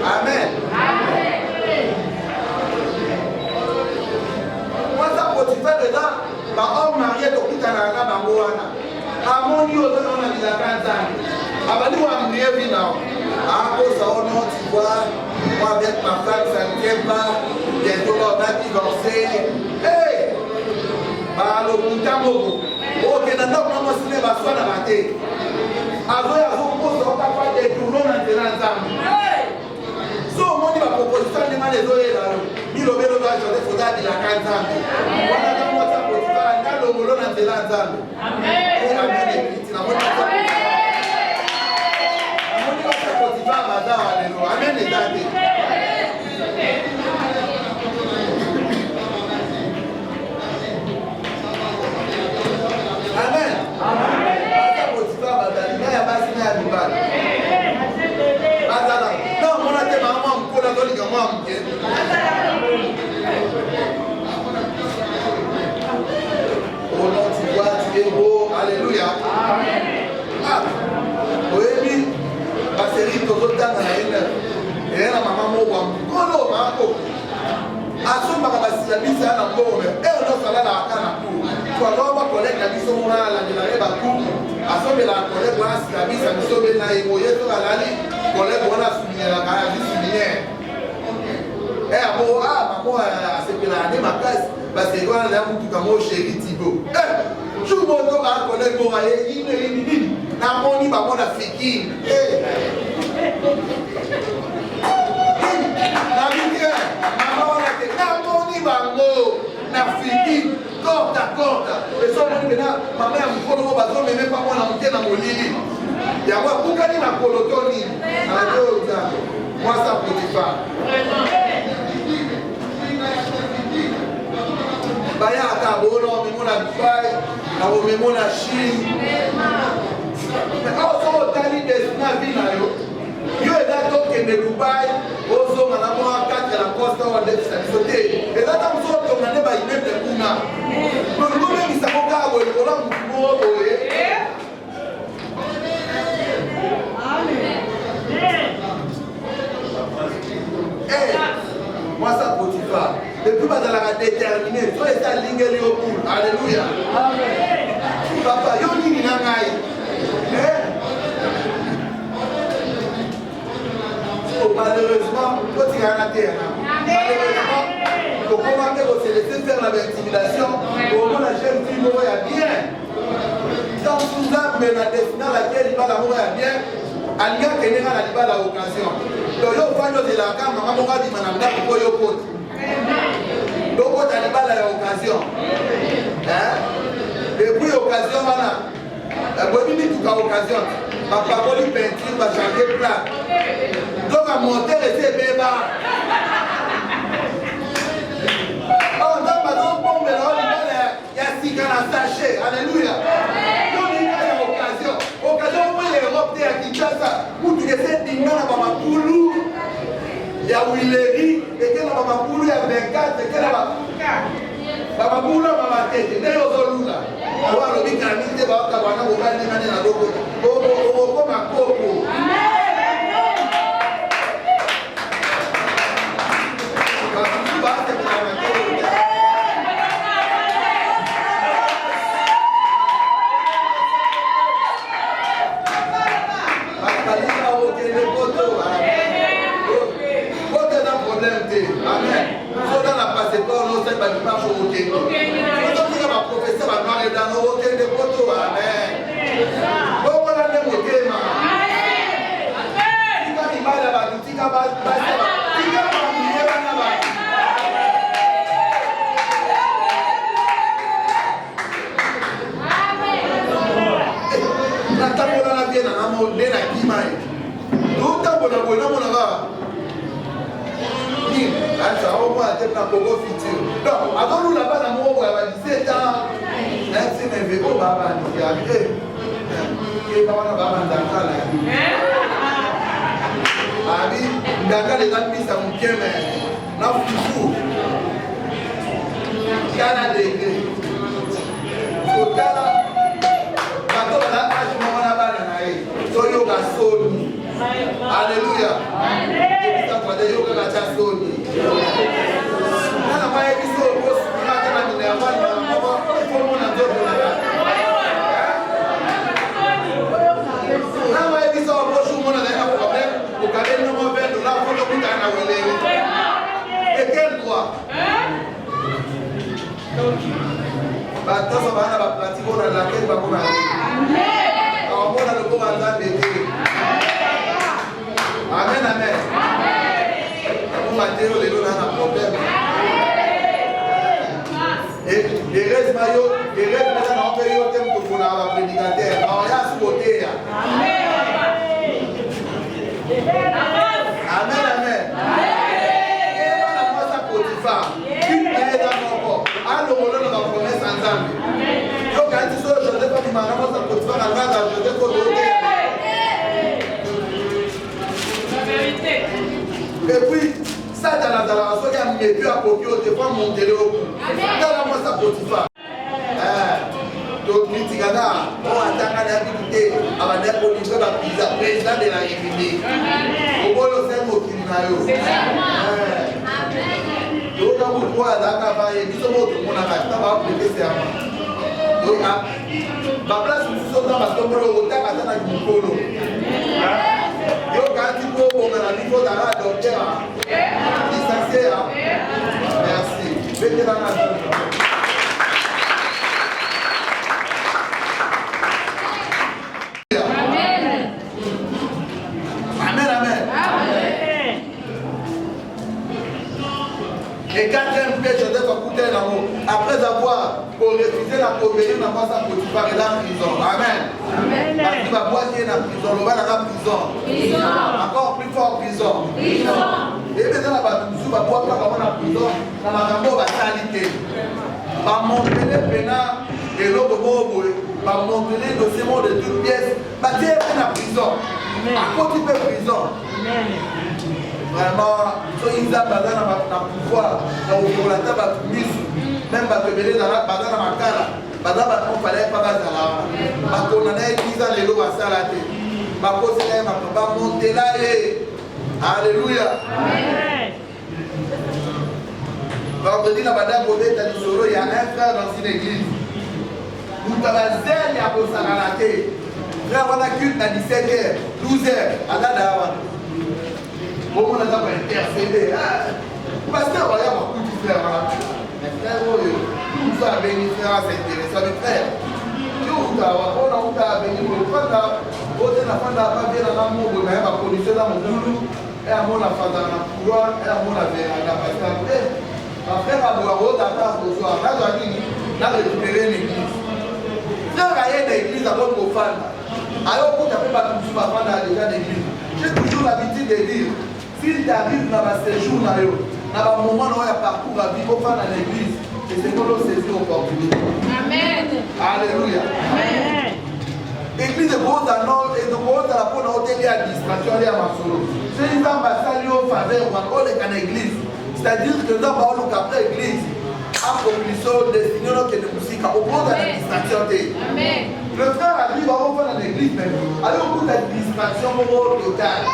Amen. Moi ça Potiphar est là, ba homme marié to kitana na bango wana. Amoni yo on a dit la canzane. Abali wa mriye vina. À cause de ça, tu vois, moi avec ma femme, ça ne tient pas. Bientôt, on a divorcé. Hey! Bah, le Moutamo. Ok, maintenant, on va se lever à soi dans la tête. Avant, il y a un peu de tournons dans le temps. So, on dit la proposition de mal les oeufs là. Il le vélo va jouer, il faudra dire la canzane. On a dans moi ça pour faire un le boulot dans le temps. Amen. Amen. Amen les dates. Amen. Amen. Potiphar badali na ya basi na ya bibali. Bazala. Non, mon ate maman mkola doli ga moi mke. Oh non, tu vois, tu es beau. Alléluia. Amen. Ah. Oui. Baseri tozotanga na yena era mama moko ngolo mako asomba ka basila bisa na ngome eno sala na akana ku kwa roba collègue na biso mona la de la reba ku asombe la collègue wana sila bisa biso be na yemo yeto kalali collègue wana suminyela ka bisuminye abo mamo asepela ne makasi baseri wana na mutu kamo chéri Thibaut chumo to ka collègue mo aye ini na moni ba mona fiki na bikie mama wana te na moni bango na fiki corta eso moni bena mama ya mkono mo bazo meme pa mona mke na molili ya kwa kukani na kolotoni na doza moi ça Potiphar baya ata bono memona Dubai na memona Chine. Mais also tali destina vina yo eza tokende Dubai ozonga na mwa 4 la costa wa ndefisa bisote eza ta mosotonga nde baimeble kuna nolingomemisa kokaa boye kola mutu moko boye moi ça Potiphar depuis bazalaka déterminé so eza lingeli yo pour alléluia papa yo nini na ngai malheureusement, quand il y a la terre, malheureusement, le commandeur s'est laissé faire la intimidation, au moins la jeune fille mourir bien. Dans tout ça, mais la destinée à laquelle il va la mourir bien, il y a quelqu'un qui va l'occasion. Donc, il faut que la carte, maman m'a dit, madame, pour y aller. Donc, il y a l'occasion. Depuis l'occasion, voilà. Bonne toute occasion. Ma parole peinture va changer plat. Donc à monter et c'est béba. Oh non, mais non, bon, mais là, il y a 6 gars à sachet. Alléluia. Donc il y a occasion. Occasion où l'Europe est à Kinshasa. Où tu essaies de dire à Mamapoulou. Il y a Willery. Et que Mamapoulou, il y a 24. Et que là-bas. Baba bula mama tete ne yozolula. Wa lo bikamite ba ka bana bo ba ngane na loko. Ko makoko. Amen. So dans la passeport, nous sommes pas du marché au Kenya. Nous sommes pas professeur, nous sommes dans nos hôtels de poteaux. Amen. Bon, on a même au Kenya. Tika ni bala ba, tika ba, tika ba mouillé bana ba. Na tambola na bien na mo le na kimai. Do tambola bona mona ba. Ça au moins être dans Congo futur. Donc, avant nous là-bas, dans mon à 17 ans, c'est mes vélos, baba, qui arrivé. Et on va Dakar là. Ah oui, Dakar les amis, ça me tient, mais là, fou. Canada degré. Au Canada, quand on a la page, on va là-bas, so yoga soni. Alléluia. Yoga la chasoni. Nana maya biso boss mata na mine amani na mama fomo na ndoto na. Nana maya biso boss mona na problème au cabine no mo vendo la foto kuta na welele. Et quel droit? Bata so bana ba pratique na la quel ba kona. Amen. Awa mona le komanda bete. Amen amen. Matteo les gens ont un problème. Et reste maillot, et reste maintenant en période de temps pour la prédicateur. Non, il y a ce côté. Amen, amen. Et voilà moi ça Potiphar. Une paix dans mon corps. Alors on a la promesse ensemble. Donc quand tu sors, je ne sais pas si maintenant moi ça Potiphar en grande, je ne sais pas d'autres. La vérité. Et puis ça dans la relation, il y a mis à Popio, tu vas monter le haut. Dans la moi ça Potiphar. Donc, on a l'habitude à la président de la République. Au bout de ce mot qui n'a eu. Donc, on a beaucoup à Dakar, et nous sommes au monde à la prêter serment. Donc, la place où nous sommes dans la tombe, on a un polo. Donc, quand tu peux, on a la niveau dans la docteur. Licencié, merci. Mettez dans la vie. Et quatrième piège, je dois écouter l'amour. Après avoir refusé la provenir dans sa Potiphar et la prison. Amen. Parce qu'il va boire qui est dans la prison, le va dans la prison. Encore plus fort prison. Et maintenant, la bataille, va boire quand on va dans la prison, dans la rambo va s'aliter. Va monter les pénats et l'autre mot, va monter les dossiers de toutes pièces. Va dire dans la prison. À côté de la prison. Vraiment, ils ont pouvoir, même dans la on fallait pas monter là. Alléluia. Vendredi, il y a un frère dans une église. Nous avons zèle à Bossaralaté. Frère, on a culte à 17h, 12h, à Dadawan. Comment on a intercédé? Pasteur, il y a beaucoup de frères. Mais frère, tout ça a béni, frère, c'est intéressant. Mais frère, on a béni, on a béni, j'ai toujours l'habitude de dire, s'il t'arrive dans un séjour, dans un moment où il y a parcours à vivre dans l'église, c'est ce qu'on saisit l'opportunité. Amen. Alléluia. Amen. L'église de gros annonces et de gros à la peau d'hôtel et à distraction et à ma solo. C'est une ambassade au faveur ou encore l'église. C'est-à-dire que nous avons après l'église. accomplissons destiné notre musique au point de l'administration. Le frère a dit, on va dans l'église, mais allez au bout de l'administration totale.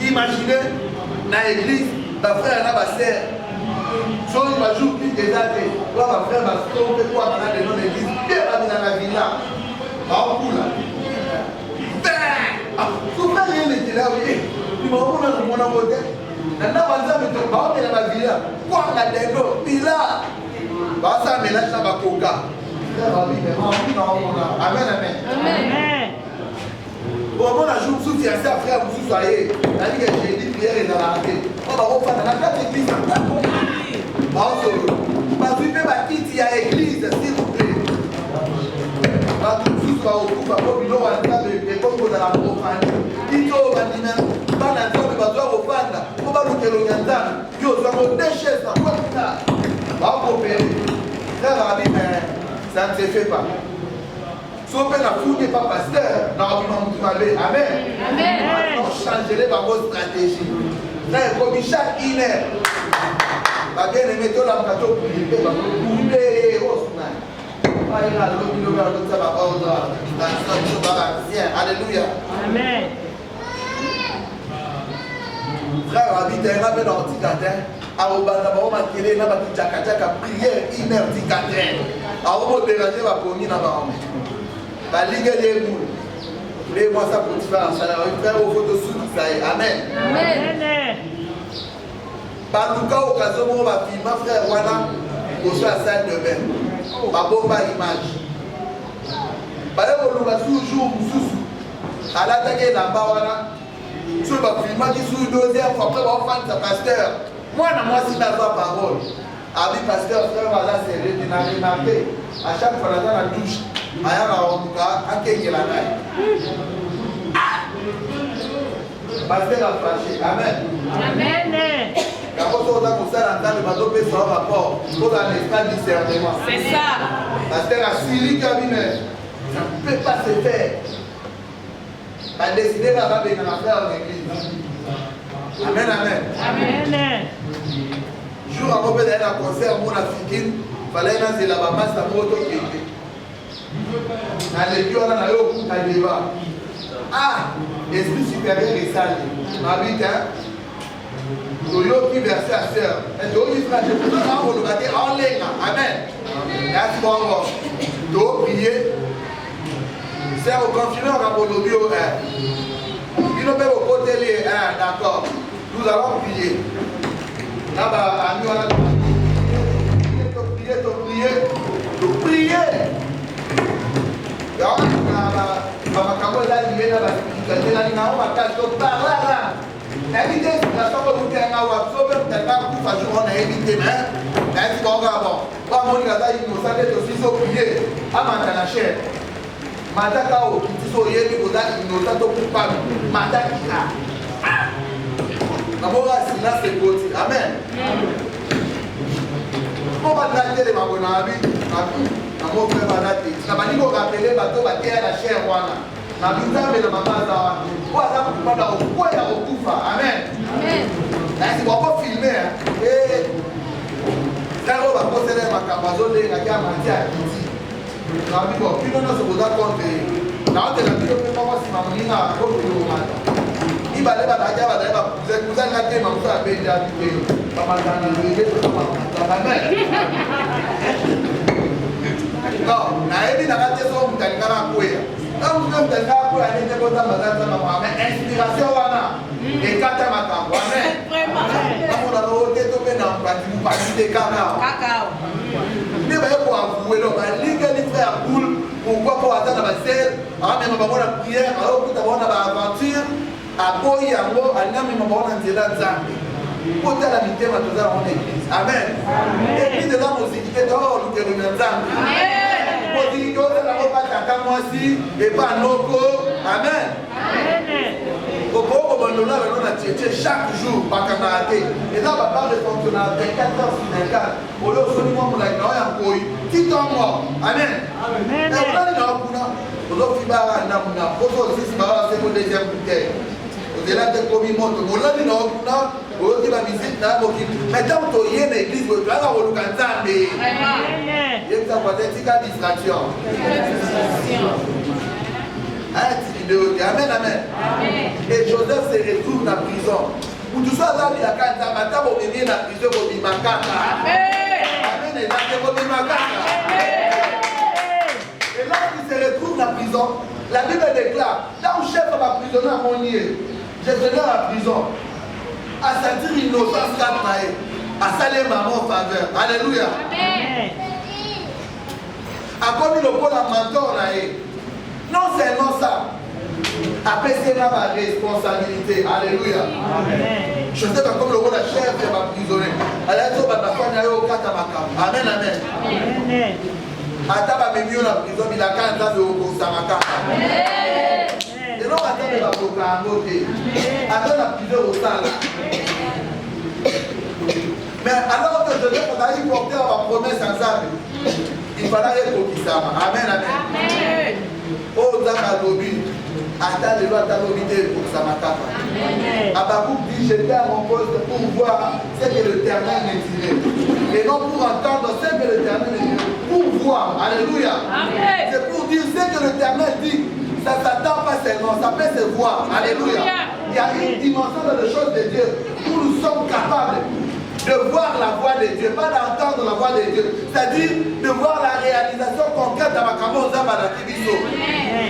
Imaginez, dans l'église, ma frère n'a pas serre. Si on va jouer plus des dates, ma frère va se tromper pour aller dans l'église, bien dans la villa. En bout là. Son frère était là, oui. Il m'a dit, on a voté. Nana banza mito baone na mavila kwa na dendo bila basa mélange na bakoka amen amen amen bon mon jour sous fiancé frère vous soyez la dit que j'ai dit prière et dans la raté on va refaire dans la église parce que il y a église s'il vous plaît pas tout va au coup pas pour nous on va de comme dans la profanité ito bandina bana nzambe bazwa kofanda po balukelo nyanzana yo zango déchet ça quoi ça va coopérer ça va dire mais ça ne se fait pas si on fait la fouille pas pasteur dans le monde amen amen on changerait par votre stratégie là comme chaque heure va bien aimer tout la plateau pour lui va couper au sonal alléluia amen. Frère habite un peu dans le ticatin. À Obanda, on m'a tiré là, on prière une heure ticatin. À on déranger ma pomine à ma la ligue des moules. Les mois ça pour faire ça. Frère au photo sous ça. Amen. Amen. Par tout cas, occasion on va filmer frère Wana au soit salle de bain. Pas bon pas image. Par exemple, on va toujours sous. À l'attaquer la bawana. Si on va filmer qui sous deuxième fois après on va faire sa pasteur. Moi si dans la parole. Avec pasteur frère voilà c'est remarqué. À chaque fois là dans la douche, aya va on ka akenge la naï. Pasteur a fâché. Amen. Amen. Quand on a comme ça dans le bateau peut son rapport pour dans l'état de discernement. C'est ça. Pasteur a suivi cabinet. Ça ne peut pas se faire. La décider va faire en l'église. Amen, amen. Amen. Jour avant d'aller à un concert, mon africain, fallait aller dans la masse à moto qui était. Dans l'église, on a eu au bout d'un débat. Ah, l'esprit supérieur est sale. Ma vie, hein. Toyo qui verset à sœur. Et Toyo qui frère, je peux pas vous le battre en ligne. Amen. Merci beaucoup. Toyo prier. C'est au confinement à Bolobio. Il ne peut pas côté les d'accord. Nous allons prier. Là-bas, à nous, on a prier. Éviter la chambre où tu es un absorbe, tu n'as pas pu faire jour, on a évité, mais c'est pas grave. Pas mon gars, il nous a dit aussi so prier. À ma chair. Mataka au qui sont hier, il nous a tout coupable. Mataka. D'abord, silence et beauté. Amen. On va traiter les mabonabi. Amour frère Badati. Ça va dire qu'on va appeler bateau, va tirer la chair. Na bitambe na mamaza kwa sababu kupanda kwa ya ukufa. Amen. Amen. Na si wako filmer Zero va poser ma capazo de la cama ya kiti. Na bibo kino na soboda konte. Na ote la bibo kwa mama si mamina ko kilo mata. Iba leba da jaba da ba kuza na te mamsa be da bibo. Mama kana ngeke to mama. Amen. No, na ebi na kate so mtalikana kwea. Quand vous êtes là pour aller de votre inspiration, et quand tu m'attends, amen. Quand on a voté, tu peux n'en pas du parti de cacao. Mais pour avouer, le ligue des frères boule, pourquoi pour attendre la selle, à même avant la prière, alors que tu as une aventure, à Boy, à Mo, à Nam, à Mon Antilan. Pour la mité, ma tout ça en église. Amen. Et puis de la musique, tu es dehors, nous te remercions. Et pas Noko. Amen. Chaque jour, pas canardé. Et là, on va parler de fonctionnaire 24 heures sur 24. Au lieu de ce moment où on a un couille, petit en moi. Amen. Et on a dit, on a dit, on a dit, on a dit, on a dit, nzela te komi moto molandi na okuna oyoki bamisite na boki mais ntango toye na église boye toyaka koluka nzambe yebisa kwate tika distraction amen amen et Joseph se retourne à prison mutu so azalilaka nzambe ata bomemi na prison kobima kaka amen ezate kobima kaka. Et lorsqu'il se retrouve dans la prison, la Bible déclare, là où chef va prisonnier à Monier, j'ai donné à la prison, à sentir innocence quand à saler maman en faveur. Alléluia. A commis le pôle à mentor non seulement ça, après c'est là ma responsabilité. Alléluia. Je sais pas comme le rôle de chef de ma prisonnier. Amen, amen. Ataba memio na prison bilaka nzambe okosamaka eloko nzambe bakoka yango te ata na prison osala mais alors que Joseph azali porteur ya bapromese ya nzambe il fallait ekokisama. Amen amen oyo nzambe alobi ata lelo ata lobi te ekokisama kaka. Habakkuk dit j'étais à mon poste pour voir ce que l'Éternel me dirait et non pour entendre ce que l'Éternel me dirait. Pour voir, alléluia. C'est pour dire ce que l'Éternel dit. Ça ne s'attend pas seulement, ça peut se voir. Alléluia. Il y a une dimension dans les choses de Dieu où nous sommes capables de voir la voix de Dieu, pas d'entendre la voix de Dieu. C'est-à-dire de voir la réalisation concrète de ma caméra dans la Kibiso.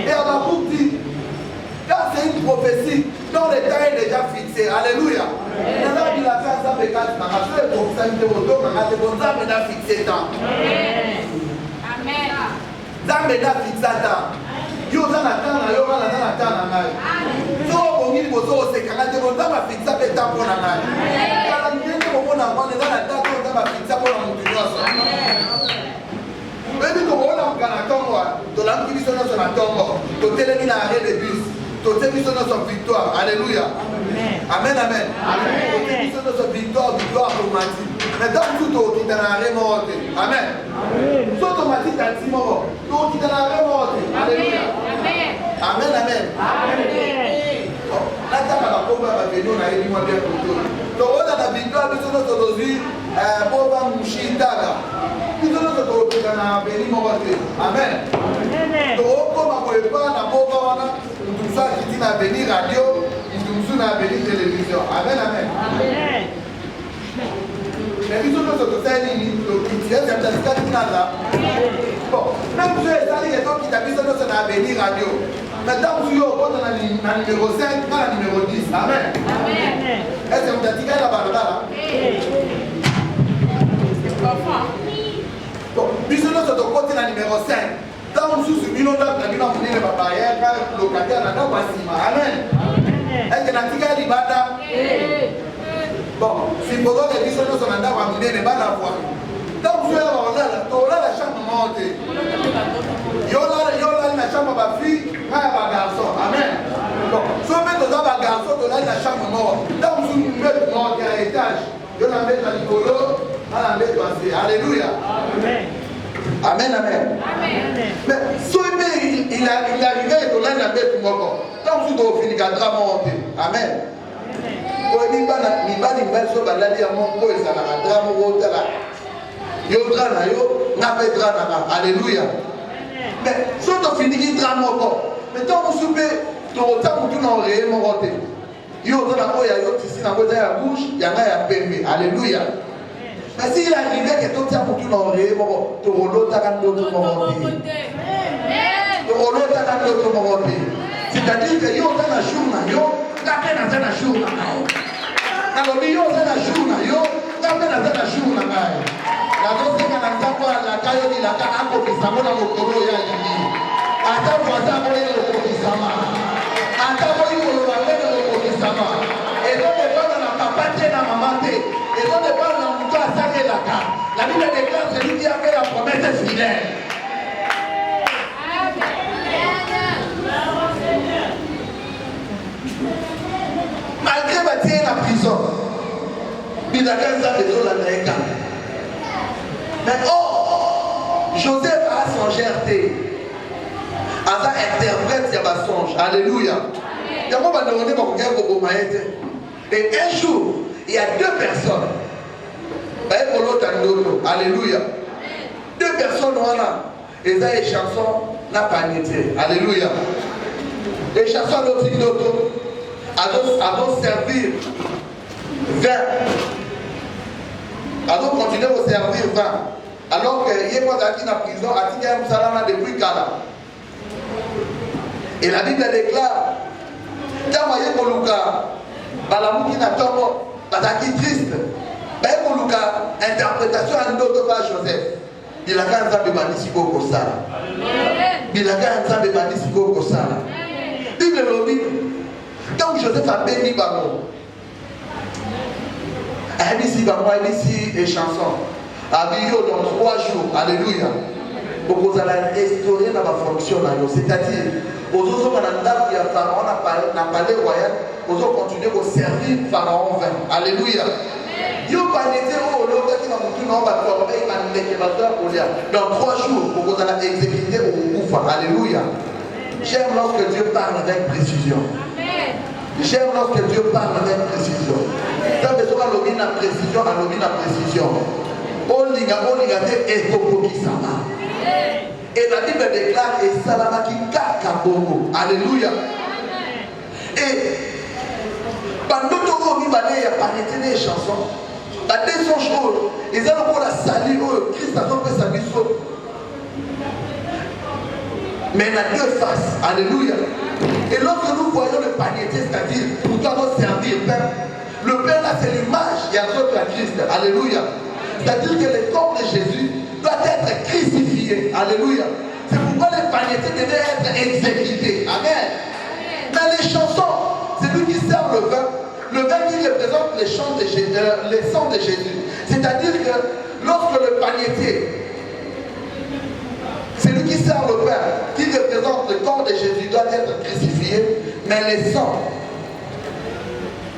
Et Habakkuk dit, quand c'est une prophétie dont le temps est déjà fixé. Alléluia. Amen. Yo za na tana yo na tana ngai. So bongi bozo osekanga te bonza ba fixa pe tampo na ngai. Kala ngende ko mona ngwane za na tata za ba fixa ko na mutu nyoso. Bebi ko bona ngana tongo to la ngi biso na tongo. To telemi na arrêt de bus. To telemi biso na victoire. Alléluia. Amen amen. To telemi biso na victoire automatique. Mais dans tout au qui dans arrêt morte. Amen. So automatique à timo. To qui dans arrêt morte. Alléluia. Amen, amen. Là, tu as la pauvre venue, on a dit moi bien pour toi. Donc, on a la victoire, nous sommes aujourd'hui, pauvre Mouchitaga. Nous sommes aujourd'hui dans la béni, mon Amen. Donc, comme on ne peut pas, la pauvre, nous sommes qui dit la béni radio, nous sommes la béni télévision. Amen, amen. Mais nous sommes aujourd'hui, bon, même si les alliés qui t'habitent dans la béni radio. Maintenant, vous êtes au numéro 5, pas le numéro 10. Amen. Est-ce que vous avez dit qu'il y a la barrière? Bon, puis nous sommes au côté de numéro 5. Dans le sous-sous, nous avons la barrière, car le locataire n'a pas passé. Amen. Est-ce que vous avez dit qu'il y a la barrière? Bon, si vous avez dit que nous sommes en train de ramener les balles à voir. Donc, vous avez la chambre montée. Yola la chambre ma fille, ma garçon. Amen. Donc, si on met dans ma garçon, on a la chambre morte. Donc, vous mettez monter à l'étage. Yola met à l'icolo, à la mettre à alléluia. Amen. Amen, amen. Mais si il arrivait et on a la mettre mort. Donc, vous devez finir à monter. Amen. Alléluia. Mais si on finit qui drame encore, mais tant que vous soupez, ton temps où tu n'as rien monté. Yo dans la boya yo ici dans la bouche, il y a un pembe. Alléluia. Mais s'il arrivait que ton temps où tu n'as rien monté, ton rôle t'a gagné d'autres monté. Ton rôle t'a gagné d'autres monté. C'est-à-dire que yo dans la journée, yo la peine dans la journée. Alors yo dans la journée, yo la peine dans la journée. La dose que la table la caille ni la caille pour qui ça va dans le colo ya ni. Ata voisin pour le qui ça va. Ata pour le qui ça va. Et donc les gens na papa te na maman te. Et donc les gens na muto asake la ka. La Bible déclare celui qui a fait la promesse est fidèle. Malgré bâtir la prison, il a gagné sa maison la naïka. Mais oh, Joseph a son GRT. Asa interprète ses songe. Alléluia. Et un jour, il y a deux personnes. Alléluia. Deux personnes, voilà. Et ça, les chansons n'a pas été. Alléluia. Les chansons d'autres allons servir 20. Allons continuer à servir 20. Alors que il y a moi qui dans la prison, à Tika Msalama depuis Kala. Et la Bible déclare, quand vous voyez Moluka, Balamou qui n'a pas Bataki triste, Moluka, interprétation à d'autres pas Joseph. Il a quand même de Banisiko Kosala. Il a quand même de Banisiko Kosala. Bible lobby, quand Joseph a béni Bamo, elle dit ici Bamo, elle dit ici les chansons. Abio dans 3 jours, alléluia. Vous allez restaurer dans ma fonction, c'est-à-dire, aux autres qui a Pharaon n'a palais royal, aux autres continuer à servir Pharaon 20. Alléluia. Yo pas été au local qui va monter dans va tomber dans 3 jours pour vous allez exécuter au Koufa. Alléluia. J'aime lorsque Dieu parle avec précision. J'aime lorsque Dieu parle avec précision. Ça veut dire à la précision, à la précision. Et la Bible déclare et Salamaki Kakabogo. Alléluia. Et pendant que vous avez parlé des chansons, la deuxième chose, ils ont encore la salut, Christ a donc fait sa mission. Mais il y a deux faces. Alléluia. Et lorsque nous voyons le panier, c'est-à-dire pour nous servir le Père, le Père là c'est l'image, il y a d'autres à Christ. Alléluia. C'est-à-dire que le corps de Jésus doit être crucifié. Alléluia. C'est pourquoi les paniers devaient être exécutés. Amen. Mais les chansons, c'est lui qui sert le vin. Le vin qui représente les sang de Jésus. C'est-à-dire que lorsque le panier, c'est lui qui sert le pain, qui représente le corps de Jésus, doit être crucifié. Mais les sangs,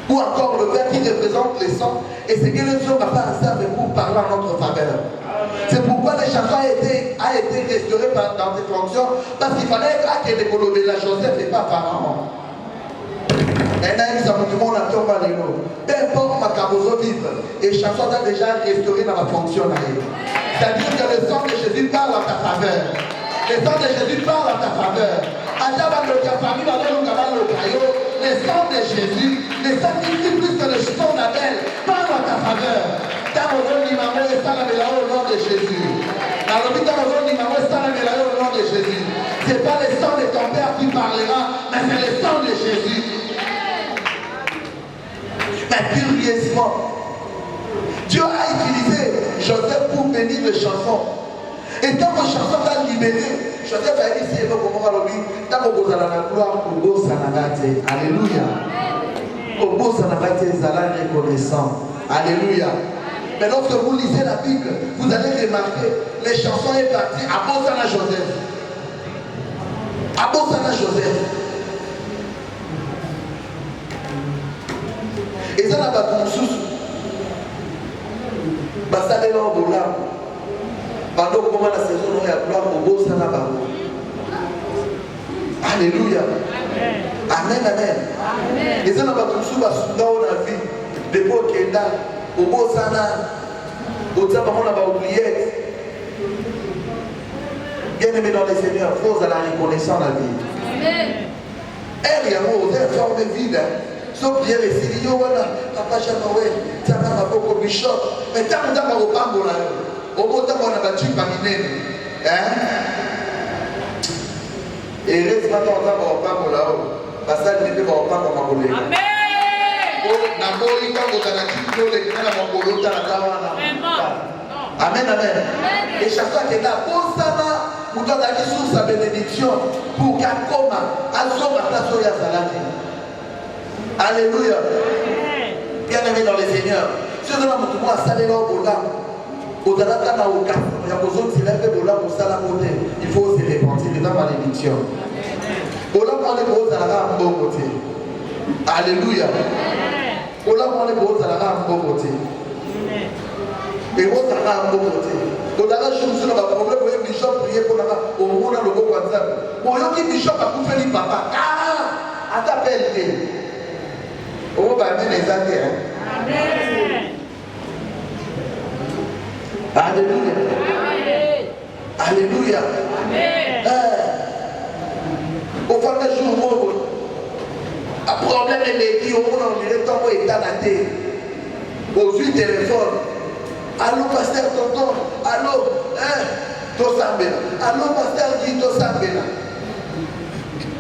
ou encore le vin qui représente les sangs, et c'est que les hommes n'ont pas servi pour parler en notre faveur. C'est pourquoi les chansons a été restaurées dans des fonctions, parce qu'il fallait que les colobés, la Joseph et pas Pharaon. Peu importe ma cabozo vivre, et chanson a déjà restauré dans la fonction. C'est-à-dire que le sang de Jésus parle en ta faveur. Le sang de Jésus parle en ta faveur. Le sang de Jésus, le sang qui dit plus que le sang d'Abel, parle en ta faveur. Au nom de Jésus. Au nom de Jésus. Ce n'est pas le sang de ton père qui parlera, mais c'est le sang de Jésus. Mais curieusement, Dieu a utilisé Joseph pour bénir les chansons. Et tant que chanson va libérer, Joseph a dit si comment on va le dire, tant que vous allez la gloire au beau sanagate. Alléluia. Au beau sanagate, vous allez reconnaissant. Alléluia. Mais lorsque vous lisez la Bible, vous allez remarquer, les chansons sont parties à Bosana Joseph. À Bosana Joseph. Et ça n'a pas de sous. Ça n'est pas au boulot. Pendant que la saison est à gloire au beau Sanaba. Alléluia. Amen, amen. Et ça n'a pas de sous. Dans la vie, des beaux qui là, au beau Sana, au temps où on a oublié. Bien aimé dans les Seigneurs, il faut la reconnaissance la vie. Elle y a mot, elle forme vide. Sauf bien les Syriens, papa Jamawé, tu as beaucoup de bishop, mais tu as un peu de pambo là. Au bout d'un moment, on a battu Paminé. Et reste maintenant en train de pambo là-haut. Parce que tu ne peux pas pambo mangolé. Amen. Amen, amen. Et chaque fois qu'il est là, pour ça, vous donnez la source à bénédiction pour qu'un coma, à son place où il y a salade. Alléluia. Bien aimé dans les Seigneurs. Si on a tout le monde à saler là au boulot, au Dalata au cas, il y a besoin de s'élever au boulot pour ça la côté. Il faut se repentir dans la malédiction. Au boulot, on est beau à la bon côté. Alléluia. Au boulot, on est beau à la bon côté. Et on a un bon côté. Au boulot, je me suis dit, on va le bishop prier pour la au monde le bon côté. Pour y qui bishop a coupé le papa. atapelle. On va amener les athées. Amen. Alléluia. Alléluia. Amen. Au fond de jour, un problème est l'église, on a le temps où il est à la tête. Aux huit téléphones. Allô, pasteur tonton. Allô, Tosambela. Allô, pasteur dit Tosambela.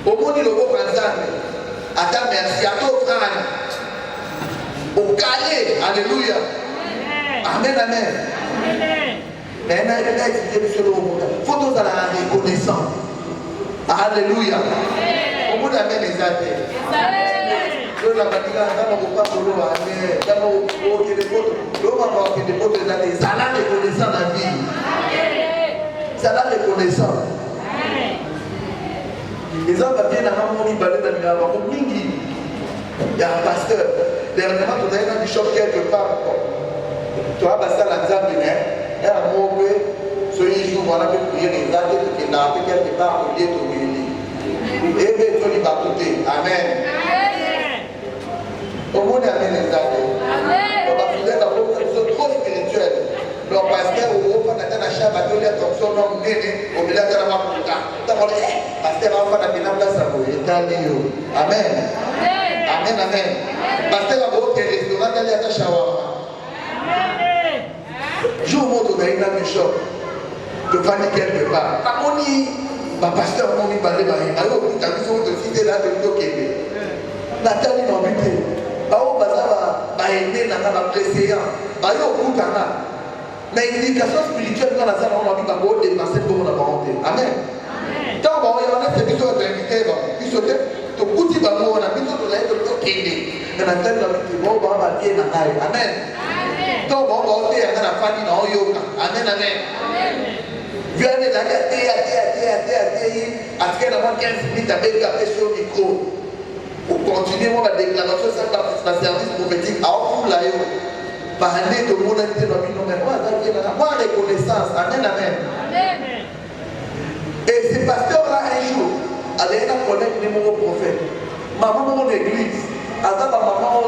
Au monde, il est au bon attends, merci à toi, frère. Au calé. Alléluia. Amen, amen. Mais il faut nous aller à la reconnaissance. Alléluia. Au monde, amen les athées. Je la badiga dans le pas pour nous amen. Dans le que des potes, l'homme va que des potes dans les salades de connaissance la vie. Salade de connaissance. Les hommes viennent à mon balai dans le gars, mingi. Il y a un pasteur. Dernièrement, tu as un bishop quelque part. Tu as passé la Zambie, et à mon peu, ce jour, on a fait prier les athées qui n'ont pas quelque part au lieu de l'huile. Et bien, tu vas côté. Amen. Au monde, amen les athées. On va faire la route, c'est trop spirituel. Donc, pasteur, au groupe, on a un chat, on a attention, on a au milieu de la route. Pasteur, on va faire la place à vous. Amen. Amen, amen. Pasteur, on va au restaurant, on a un shawarma. Je vous montre un bishop de famille quelque part. Pasteur, on m'a parlé de la cité là de Tokyo. Nathalie m'a buté. Bao Bazava, Baïné, Nana, Préséant, Bayo Koutana. Mais l'indication spirituelle dans la salle, on a vu Babo dépasser pour la volonté. Amen. Tant qu'on y a des émissions d'invités, ils sont tout petit Babo, on a mis tout le monde de Tokyo. Mais Nathalie m'a dit, bon, on va bien Nanaï. Amen. Tant qu'on va ôter à la famille dans Yoga. Amen, amen. Viens de la gâter, à ce qu'elle a 15 minutes avec la sur le micro. Pour continuer ma déclaration, ça va faire service prophétique. Alors, pour la yo, par année, tout le monde a été dans le nom. Moi, reconnaissance. Amen, amen. Et ce pasteur-là, un jour, avait un collègue numéro prophète. Maman, mon église, avant ma maman,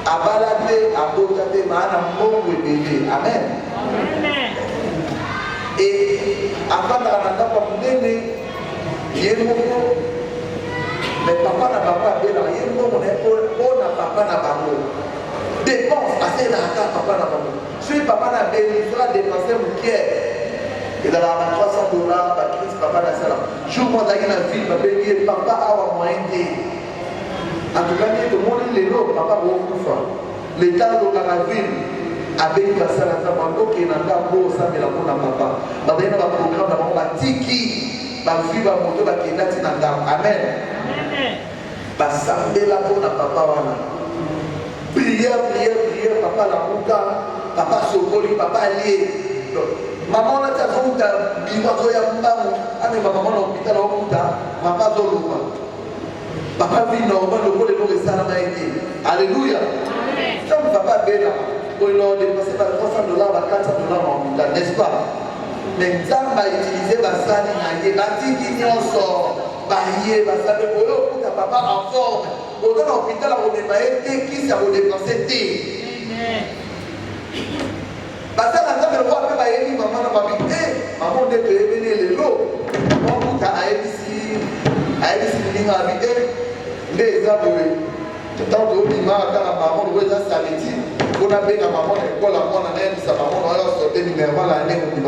a baladé, a botaté, a mon bébé. Amen. Et avant de la il y a mais papa n'a pas bien rien, on n'a papa n'a pas dépense assez dans la papa n'a pas si papa n'a bien, il sera dépensé au pied. Et dans la $300, la crise, papa n'a ça là. Je vous montre une fille, papa a un moyen de. En tout cas, tout le monde est là, papa va vous faire. L'État de la ville, avec la salle à Tamando, qui est dans la beau, ça, mais la bonne papa. Dans le programme, dans la tiki, la fille va monter, la qui est dans la Amen. Basambela pona papa wana. Prière, papa la muka, papa sokoli, papa lié. Maman la tafuta, biwazo ya mbamu, ane maman la hôpital la muka, papa zoluma. Papa vit normal le rôle de nos resana maïti. Alléluia. Comme papa bela, pour leur dépasser par $300, $400 en hôpital, n'est-ce pas? Mais Zamba utilisé basani naye, batiki nyonso. Baillé, basane, boyo, pour papa en forme. Au dans l'hôpital, on est maïté, qui ça vous dépenser té. Parce que la table de roi, même à Élie, maman n'a pas vu. Maman, on est venu les lots. On vous a ici, il m'a habité. Les abonnés. Tout le temps, il m'a appelé à maman, on va s'arrêter. On a fait la maman, l'école, la maman, la sa maman, on a sorti numéro la l'année, on dit,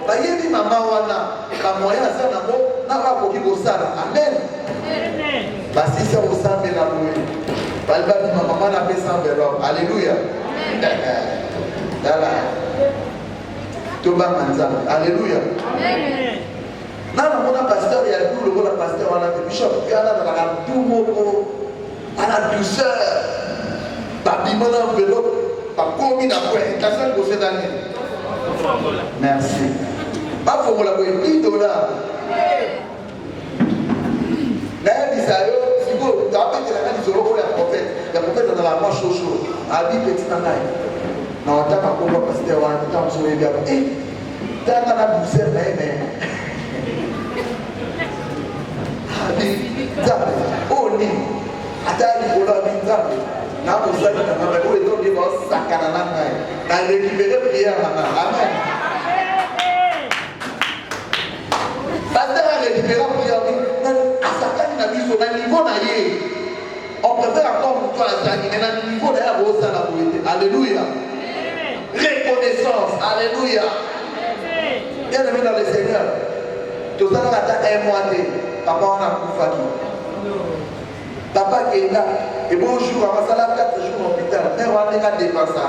bah, il dit maman, on a moyen à ça, n'a pas pour qu'il vous sache. Amen. Bah, si ça vous sache, la louée. Bah, il va dire, maman, n'a pas ça, alléluia. Voilà. Toba Manzam. Alléluia. Non, mon pasteur, il y a tout le monde, pasteur, on a des bishop, il y a tout le monde, à la douceur, par bimon enveloppe, par combien d'après, la seule pour cette année. Merci. Pas pour la $10. D'ailleurs, si vous te rappelez que la main du pour la prophète dans la manche chaud, à 10 petits nanaïs. Non, t'as pas pour le pasteur, on a tout le temps sur les gars. Eh, t'as la douceur, mais. ata likolo ya binzambe na mosali na ngai oyo ezondi baosakana na ngai na récupéré prière na ngai amen pasteur a récupéré prière asakani na biso na niveau na ye on préfère encore moto azali mais na niveau na ye akosala boye te alléluia reconnaissance alléluia bien aimé dans le Seigneur tozalaka ata un mois te papa wana akufaki papa kenda et bon jour amasala 4 jours en hôpital mère wana ndenge adépasa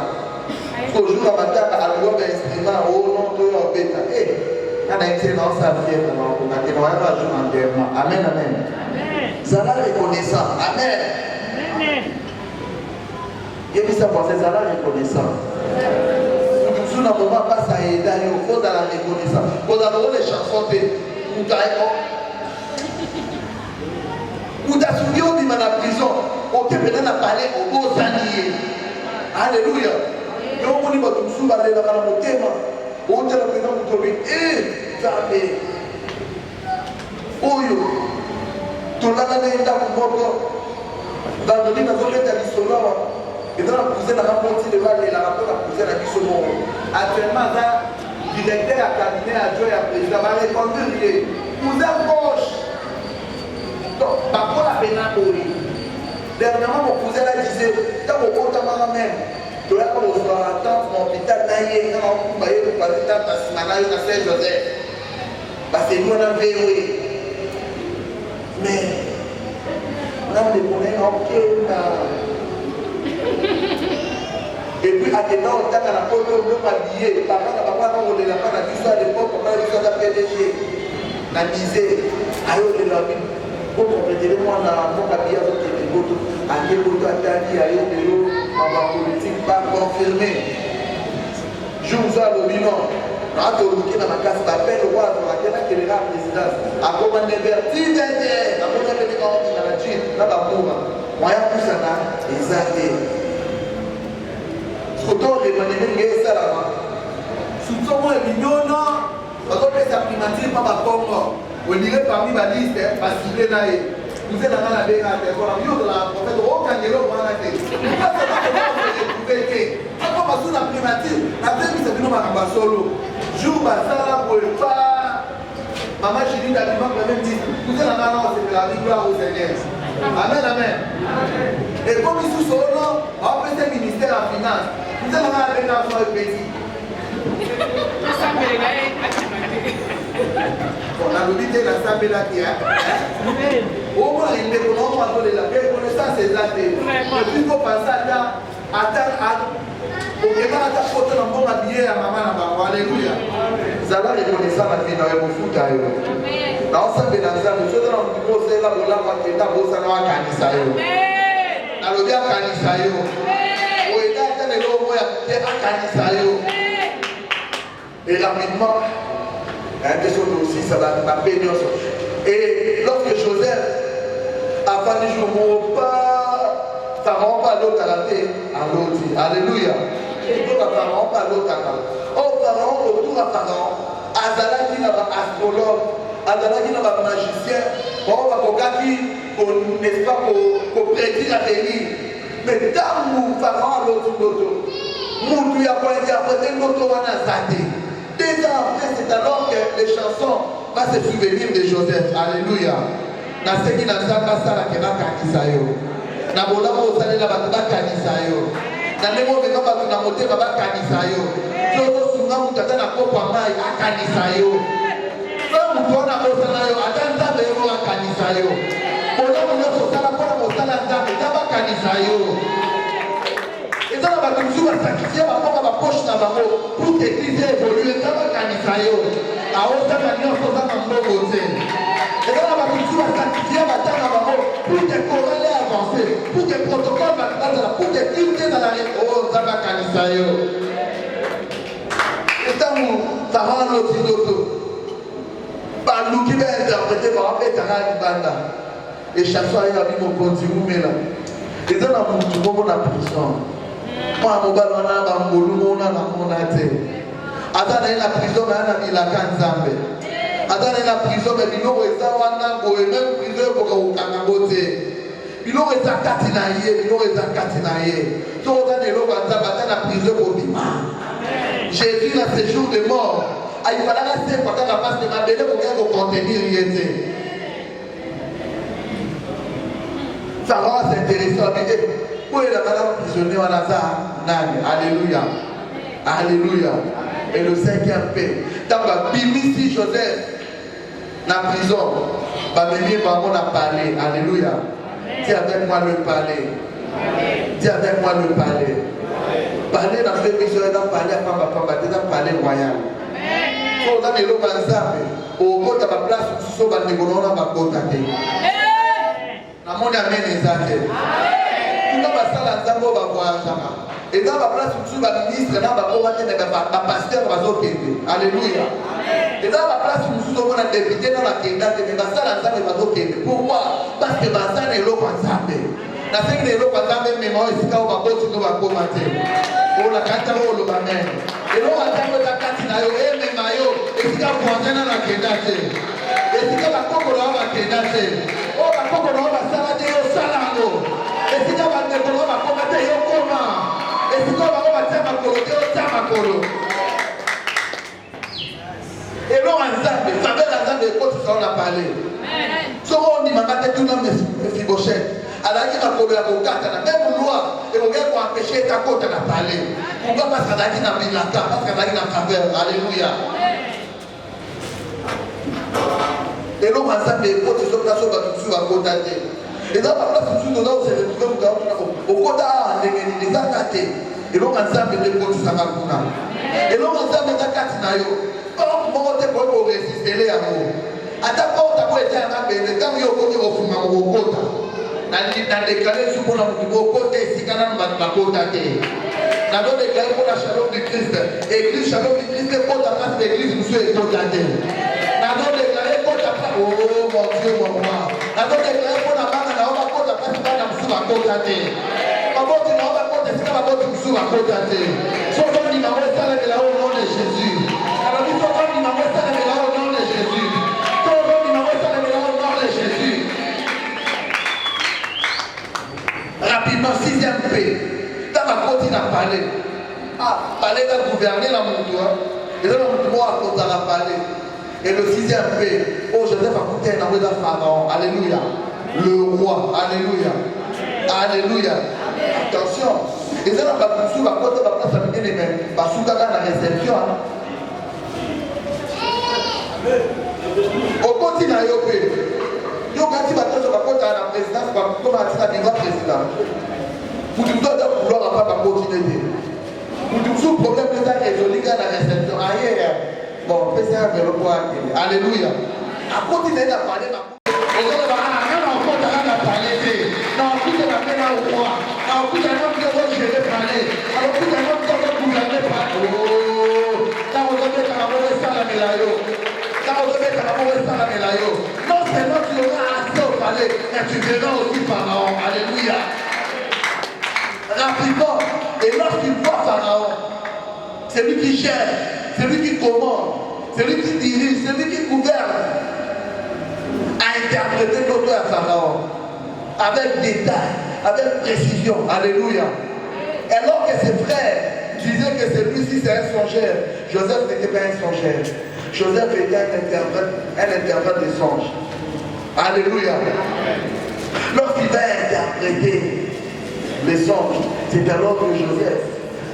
ko jour amataka alwa bainstrument o non toyo obeta kana ete na osa fièvre na okokatela wayaka jour enterrement amen amen zala reconnaissant amen yebisa pensé zala reconnaissant soki na moment pasa aida yo kozala reconnaissant kozala les chansons te Soki obima na prison okepena na palais obosani ye alléluia yo omoni bato mosusu balelaka na motema otala mpena moto obi nzambe oyo tolala na ye ndako moko bandoli nazobeta lisolo awa eza na cousin nanga motile balelaka mpo na cousin na biso moko actuellement aza directeur ya cabinet adjoint ya président bareconduire ye cousin gauche donc bakola pena boye dernièrement mon cousin la disait ntango okotamaka même toyaka kozwaka tante na hôpital na ye kaka okumba ye kopasi tante nsima na yo na saint joseph baseli wana vewe mais namdekona ye na okenda epuis akenda otaka na poto oyoka biye papa na papa na kolelaka na biso ya lepoke papa na biso aza pdg na mise ayolela bino okompletele mwana mboka biye azokende boto ake boto atali ayo lelo babapolitike baconfirme jour zo alobi non naatoluki na makasi bapele okoato akenakelela présidence akoma nevertide te akoma peleka okinga na jine na bamuma moya kusana eza te sotoremane ndenge esalama sutomo ebinyono bazopesa primature mpa bakongo olire parmi baliste basible na ye kuze na nga na benga telefone yotola profete okangela omwana te eprouve te ako basu na primature napemisa bino makambo ya solo jour basala boye pa mama jilinda bima même dit kuze na nga na osepela gloire au Seigneur amen amen ekomi susu ono aopesa ministère ya finance kuze na nga na benga so epesi nalobi te nasambelaki omona ndeko na omo azolela mpe connaissance eza te epuis kopasa ata okendaka ata foto na mbonga biye ya mama na bango alleluya zala reconnaissant na vie na yo mofuta yo naosambela nzambe soza na motu osela bolamu akenda bosana wakanisa yo nalobi akanisa yo oyenda ata lelo omoya te akanisa yo et rapidement aussi ça va bénir. Et lorsque Joseph a fait des jours pas Pharaon pas l'autre à la terre à l'autre alléluia et donc Pharaon pas l'autre à la oh Pharaon autour à Pharaon Azala qui n'a pas astrologue Azala qui n'a pas magicien bon va kokaki n'est-ce pas pour prédire l'avenir mais tant Pharaon à l'autre Moutou ya kwa interpréter l'autre wana zate. 2 ans après, c'est alors que les chansons vont se souvenir de Joseph. Alléluia. Na seki na zamba sala ke bakanisa yo. Na bolamo osalela bato bakanisa yo. Na ndenge obeka bato na motema bakanisa yo. Sozo sunga mutu ata na kopo mai akanisa yo. So mutu wana osala yo ata nzambe yo akanisa yo. Bolamo nyonso osala mpona mosala nzambe eza bakanisa yo. Eza na bato mosusu basakrifie baponga bapoche na bango pour que église évolue eza bakanisa yo aosaka nyonso oza na mbongo te eza na bato mosusu basakrifie batanga bango pour que chorale avance pour que protocole bazala pour que culte ezala oza bakanisa yo etango Pharaon aloti ndoto baluki bainterprete baopetaka libanda echanson ayo abi mokonzi mumela eza na mutu moko na prison mwana mobali wana bangolu mona na mona te ata na ye na prison na ye na bilaka nzambe ata na ye na prison me biloko eza wana boye meme prison ekoka kokangango te biloko eza kati na ye, biloko eza kati na ye. So oza na eloko ya nzambe ata na prison kobima. Jésus na séjour de mort ayifalaka sekwa kaka parce que mabele kokoya kocontenir ye te. Ça va s'intéresser à lui. Où est la madame prisonnier à Lazare? Alléluia. Alléluia. Et le cinquième paix. Dans la Bible, si Joseph dans la prison, on a parlé. Alléluia. Dis avec moi le palais. Dis avec moi le palais. Parler dans ce épisode, dans parler à Pamba, dans parler royal. So dans les lots ensemble, au côté de la place, sur le niveau de la côte. Namoni amen ezate. Tuna basala nzambo bakwazama. Et dans la place où le ministre na bakobate na pasteur bazokende. Alléluia. Et dans la place où nous sommes député dans la kenda de basala nzambo bazokende. Pourquoi? Parce que basala eloko nzambe. Na sengi eloko nzambe mema esika o bakoti no bakomate. Ola kata o lo amen. Eloko nzambe za kati na yo mema yo esika kuanzana na kenda te. Esika bakoko na bakenda te. O bakoko na basala te yo salango. Esika bandeko na bakomate yo koma. Esika bakoma makolo te yo makolo. Eloko nzambe faveur nzambe ekoti sa on a parlé. Soko ni mamate tout na Mephibosheth. Alors il va courir au Katana, même loi, et on vient pour empêcher ta côte à parler. Pourquoi parce qu'elle a dit dans Bilaka, parce qu'elle a dit dans faveur. Alléluia. Et l'homme ensemble des côtes, ils sont placés sur la côte à terre. Et dans la place où nous avons retrouvé au côté à les attaquer. Et l'homme ensemble des côtes, ça va courir. Et l'homme ensemble des Katinayo. Comment on peut résister les amours? À ta porte, à quoi était un appel, le temps où il y a au fond au côté. Na déclaré sur mon côté, si canal va côté. Na déclaré pour la chaleur du Christ. Église chaleur du Christ, pour la place de l'église, nous sommes côté. Na déclaré pour la place, oh mon Dieu, mon roi. Na déclaré pour la main, na va côté, la place de la musique à côté. Comment tu n'as pas côté, c'est pas côté, nous sommes à côté. Sauf qu'on dit, maman, ça est là au nom de Jésus. Alors, nous sommes dit, maman, ça est là au nom de Jésus. Sauf qu'on dit, maman, ça est là au nom de Jésus. Rapidement, sixième paix. Dans la côte, il a parlé. Ah, parler de gouverner la montoie. Et là, la montoie a parlé. Et le sixième paix. Oh, Joseph a coûté un amour de Pharaon. Alléluia. Le roi. Alléluia. Alléluia. Attention. Et là, on va poursuivre la côte de la place à les mêmes. Parce que dans la réception. Au continent, il y a quand tu vas te à la présidence, comme tu as dit, président. Pour tout le monde, vouloir pas continuer. Pour tout le problème que tu as résolu à la réception, ailleurs, bon, on peut faire un vélo pour aller. Alléluia. À continuer à parler, et là, on va parler. Non, tout est la peine au roi. Alors, tout est la peine de gérer parler. Alors, tout est la peine de gouverner parler. Oh, là, on doit mettre la mauvaise salle à Mélayo. Là, on doit mettre la mauvaise salle à Mélayo. Non seulement tu auras assez au palais, mais tu verras aussi Pharaon. Alléluia. Rapidement. Et lorsqu'il voit Pharaon, c'est lui qui gère, c'est lui qui commande, c'est lui qui dirige, c'est lui qui gouverne, a interprété l'autre à Pharaon avec détail, avec précision. Alléluia. Et alors que ses frères disaient que celui-ci c'est un songeur, Joseph n'était pas un songeur. Joseph était un interprète des songes. Alléluia. Lorsqu'il va interpréter les songes, c'est alors que Joseph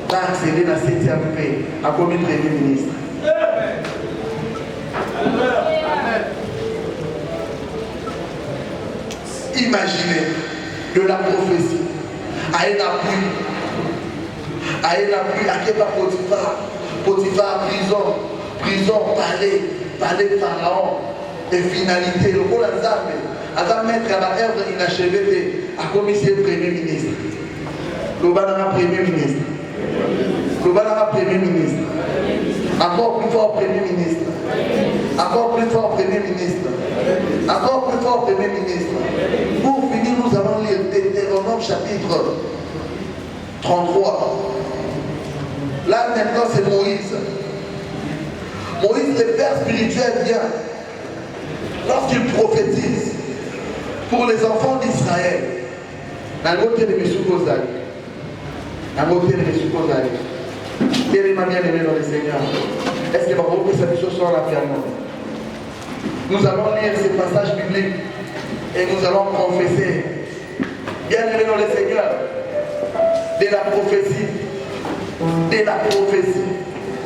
va accéder à la 7e paix, à comme premier ministre. Imaginez de la prophétie à un appui, à Kéba Potiphar, prison, palais Pharaon, et finalité, le rôle d'Azamé, à mettre à la œuvre inachevée, à commissaire premier ministre. Le banana premier ministre. Le banana premier ministre. Encore plus fort premier ministre. Encore plus fort premier ministre. Encore plus fort premier ministre. Pour finir, nous allons lire Deutéronome chapitre 33. Là maintenant c'est Moïse. Moïse, le père spirituel, vient lorsqu'il prophétise pour les enfants d'Israël. Nango telemi sukozali. Nango telemi sukozali. Quel m'a bien aimé dans le Seigneur. Est-ce que va reprendre cette chose sur la piano? Nous allons lire ce passage biblique et nous allons confesser. Bien aimé dans le Seigneur, de la prophétie, de la prophétie,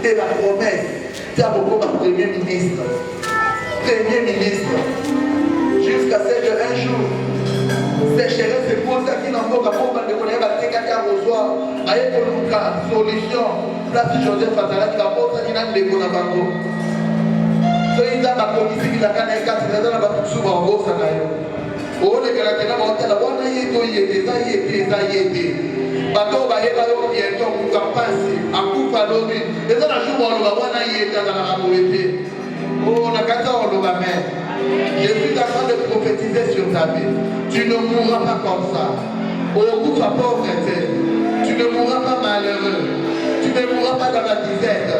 de la promesse. Tu as beaucoup de premier ministre. Premier ministre. Jusqu'à ce qu'un jour, sécheresse et pour ça qui n'ont pas de connaître la técata reçoit, avec une solution, place Joseph Fatala qui va porter une année de Bonabango. Soyez dans la commission qui l'a canné 4 ans dans la Poussou Bango, ça n'a eu. Oh, les Galatena Montel, la bonne yéto yété, ça yété, ça yété. Bateau va y aller au bientôt pour campancer, à coup à l'omi. Et dans la jour où on va y dans la rapolité. Oh, on a 4 ans, on va mettre. Je suis en train de prophétiser sur ta vie. Tu ne mourras pas comme ça. Au bout de ta pauvreté, tu ne mourras pas malheureux. Tu ne mourras pas dans la disette.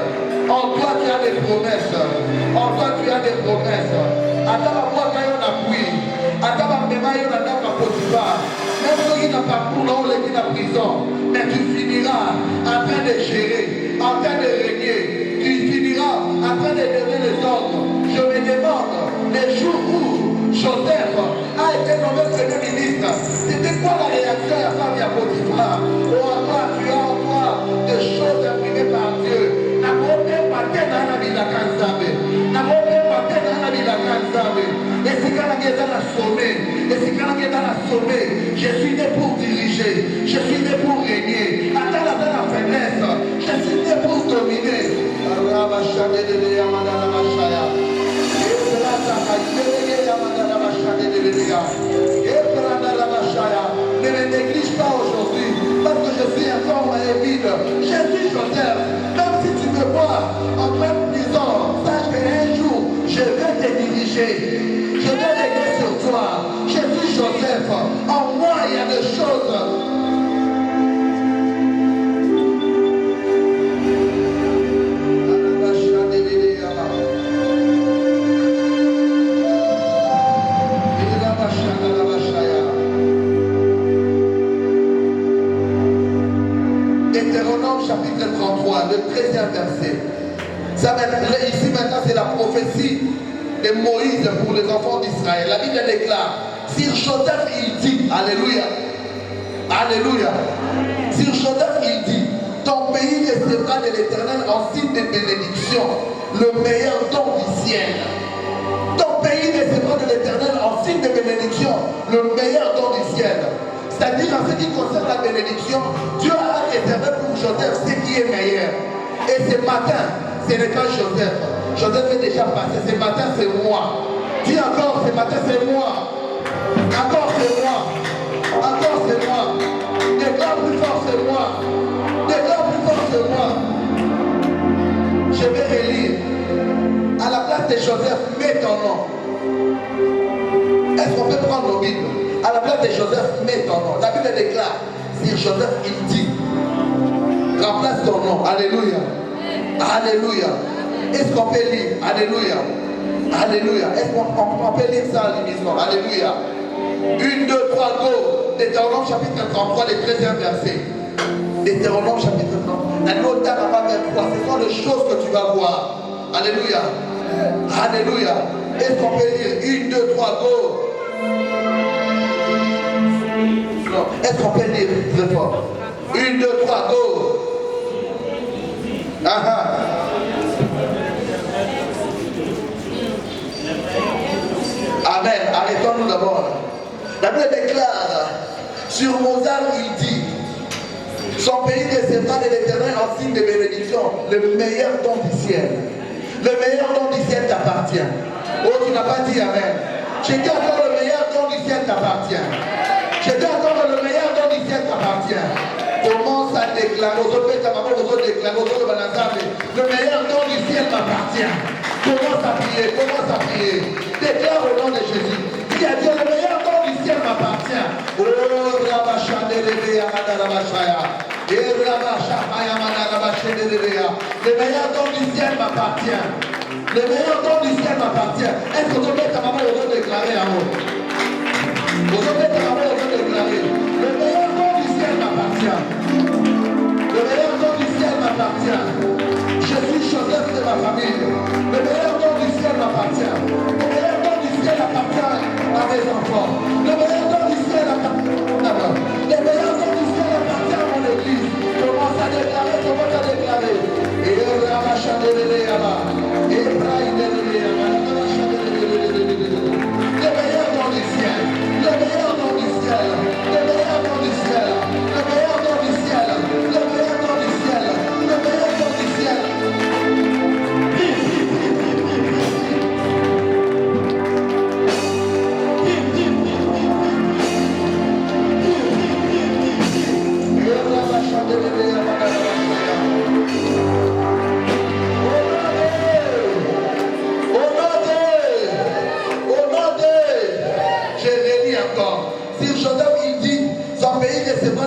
En toi, tu as des promesses. En toi, tu as des promesses. Attends la voix quand on appuie. Attends la mémoire, on attend la Potiphar. Même si il n'a pas pour l'on est dans la prison, mais tu finiras en train de gérer, en train de régner. Tu finiras en train de donner les ordres. Je me demande, les jours où Joseph a été nommé premier ministre, c'était quoi la réaction de la famille à Potiphar? Oh, à toi, tu as en toi des choses imprimées par Dieu. Et c'est quand on est dans la sommet, je suis né pour diriger, je suis né pour régner. Attends dans la faiblesse, je suis né pour dominer. Ne me néglige pas aujourd'hui, parce que je suis encore vide. Je suis Joseph, même si tu me vois en pleine prison, sache qu'un jour, je vais te diriger. Je vais régner sur toi. Je suis Joseph. En moi, il y a des choses. Deutéronome chapitre 33, le 13e verset. Ça ici maintenant, c'est la prophétie de Moïse pour les enfants d'Israël. La Bible déclare, sur Joseph il dit, alléluia, alléluia, sur Joseph il dit, ton pays recevra de l'Éternel en signe de bénédiction, le meilleur don du ciel. Ton pays recevra de l'Éternel en signe de bénédiction, le meilleur don du ciel. C'est-à-dire en ce qui concerne la bénédiction, Dieu a réservé pour Joseph ce qui est meilleur. Et ce matin, ce n'est pas Joseph. Joseph est déjà passé. Ce matin, c'est moi. Dis encore, ce matin, c'est moi. Encore, c'est moi. Encore, c'est moi. Déclare plus fort, c'est moi. Déclare plus fort, c'est moi. Je vais relire. À la place de Joseph, mets ton nom. Est-ce qu'on peut prendre nos Bibles? À la place de Joseph, mets ton nom. La Bible déclare, si Joseph, il dit, remplace ton nom. Alléluia. Alléluia. Est-ce qu'on peut lire? Alléluia. Alléluia. Est-ce qu'on peut lire ça à l'émission? Alléluia. 1, 2, 3, go. Deutéronome chapitre 33, le 13e verset. Deutéronome chapitre 33. Ce sont les choses que tu vas voir. Alléluia. Alléluia. Est-ce qu'on peut lire? 1, 2, 3, go. Non. Est-ce qu'on peut lire très fort? 1, 2, 3, go. Amen. Arrêtons-nous d'abord. La Bible déclare, sur Mozart, il dit, son pays recevra de l'Éternel en signe de bénédiction, le meilleur don du ciel. Le meilleur don du ciel t'appartient. Oh, tu n'as pas dit Amen. Je dis encore, le meilleur don du ciel t'appartient. Je dis encore, le meilleur don du ciel t'appartient. Commence à déclarer, le meilleur don du ciel m'appartient. Commence à prier, commence à prier. Déclare au nom de Jésus. Dis à Dieu, le meilleur don du ciel m'appartient. Oh, le meilleur don du ciel m'appartient. Le meilleur don du ciel m'appartient. Est-ce que vous avez ta maman déclarer à vous? Vous avez ta maman déclarer. Le meilleur m'appartient. Le meilleur don du ciel m'appartient. Je suis Joseph de ma famille. Le meilleur don du ciel m'appartient. Le meilleur don du ciel appartient à mes enfants. Le meilleur don du ciel appartient à moi. Le meilleur don du ciel appartient à mon église. Commence à déclarer, commence à déclarer. Et le meilleur don du ciel, le meilleur don du ciel, le meilleur don du ciel, le meilleur don du ciel, le meilleur don du ciel, le meilleur don du ciel.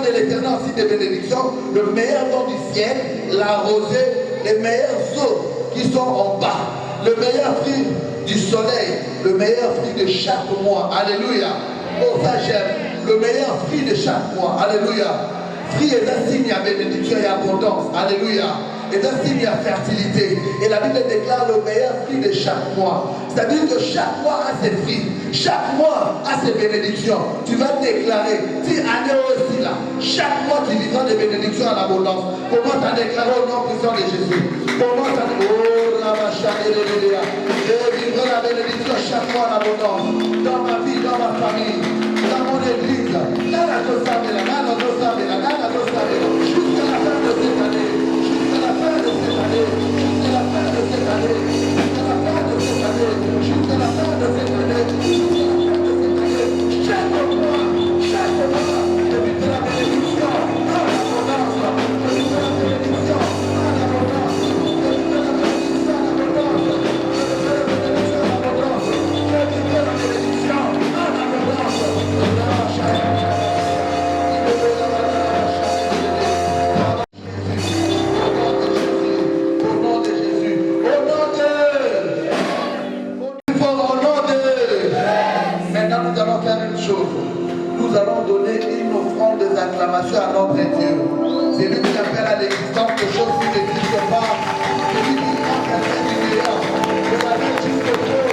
De l'éternel aussi des bénédictions, le meilleur don du ciel, la rosée, les meilleurs eaux qui sont en bas, le meilleur fruit du soleil, le meilleur fruit de chaque mois. Alléluia. Oh, ça j'aime. Le meilleur fruit de chaque mois. Alléluia. Fruit est un signe à bénédiction et abondance. Alléluia. Est un signe à fertilité. Et la Bible déclare le meilleur fruit de chaque mois. C'est-à-dire que chaque mois a ses fruits. Chaque mois a ses bénédictions. Tu vas déclarer, si année aussi là, chaque mois tu vivras des bénédictions à l'abondance. Commence à déclarer au nom puissant de Jésus. Commence à dire, oh la machin, je vivrai la bénédiction chaque mois à l'abondance. Dans ma vie, dans ma famille, dans mon église. Jusqu'à la fin de cette année. Jusqu'à la fin de cette année, jusqu'à la fin de cette année, jusqu'à la fin de cette année, jusqu'à la fin de cette année, jusqu'à la fin de cette année, chaque mois, je vivrai la bénédiction à l'abondance, je vivrai la bénédiction à l'abondance, je vivrai la bénédiction à l'abondance, je vivrai la bénédiction à l'abondance, je vivrai la bénédiction à l'abondance. Nous allons donner une offrande d'acclamation à notre Dieu. C'est lui qui appelle à l'existence des choses qui n'existent pas. C'est lui qui appelle du néant, de la vie jusqu'au trône.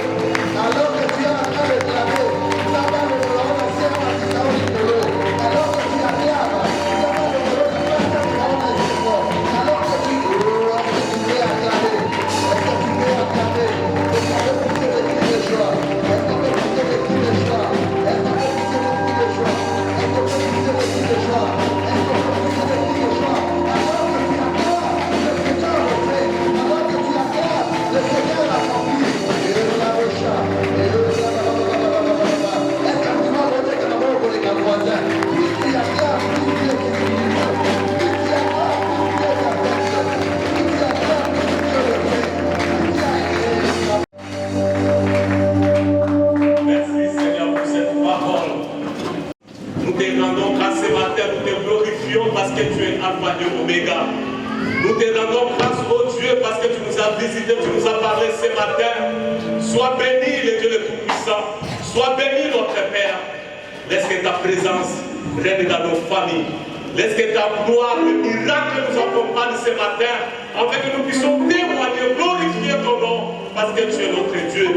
Alors que tu es en train de clamer, ça va le volant de ciel à Tissao Nicolo. Alors que tu acclames, ça va le volant de ciel à Tissao Nicolo. Alors que tu es acclamé, est-ce que tu es acclamé? Est-ce que tu peux pousser des cris de joie? Est-ce que tu peux pousser des cris de joie? Est-ce que tu peux pousser des cris de joie? Est-ce que tu peux pousser des cris de joie? Est-ce que tu peux pousser des cris de joie? Alors que tu acclames, le Seigneur le fait. Alors que tu acclames, le Seigneur l'accomplit. Et le Larocha, et le Larocha. Est-ce que tu vas donner que la mort pour les voisins? Plus tu acclames, plus tu es visible. Plus tu acclames, plus tu es affecté. Plus tu acclames, plus Dieu le fait. Plus tu acclames. Merci Seigneur pour cette parole. Nous te rendons grâce ce matin, nous te glorifions parce que tu es Alpha et Oméga. Nous te rendons grâce au Dieu parce que tu nous as visités, tu nous as parlé ce matin. Sois béni le Dieu le Tout-Puissant. Sois béni notre Père. Laisse que ta présence règne dans nos familles. Laisse que ta gloire, le miracle nous accompagne ce matin, afin que nous puissions témoigner, glorifier ton nom, parce que tu es notre Dieu.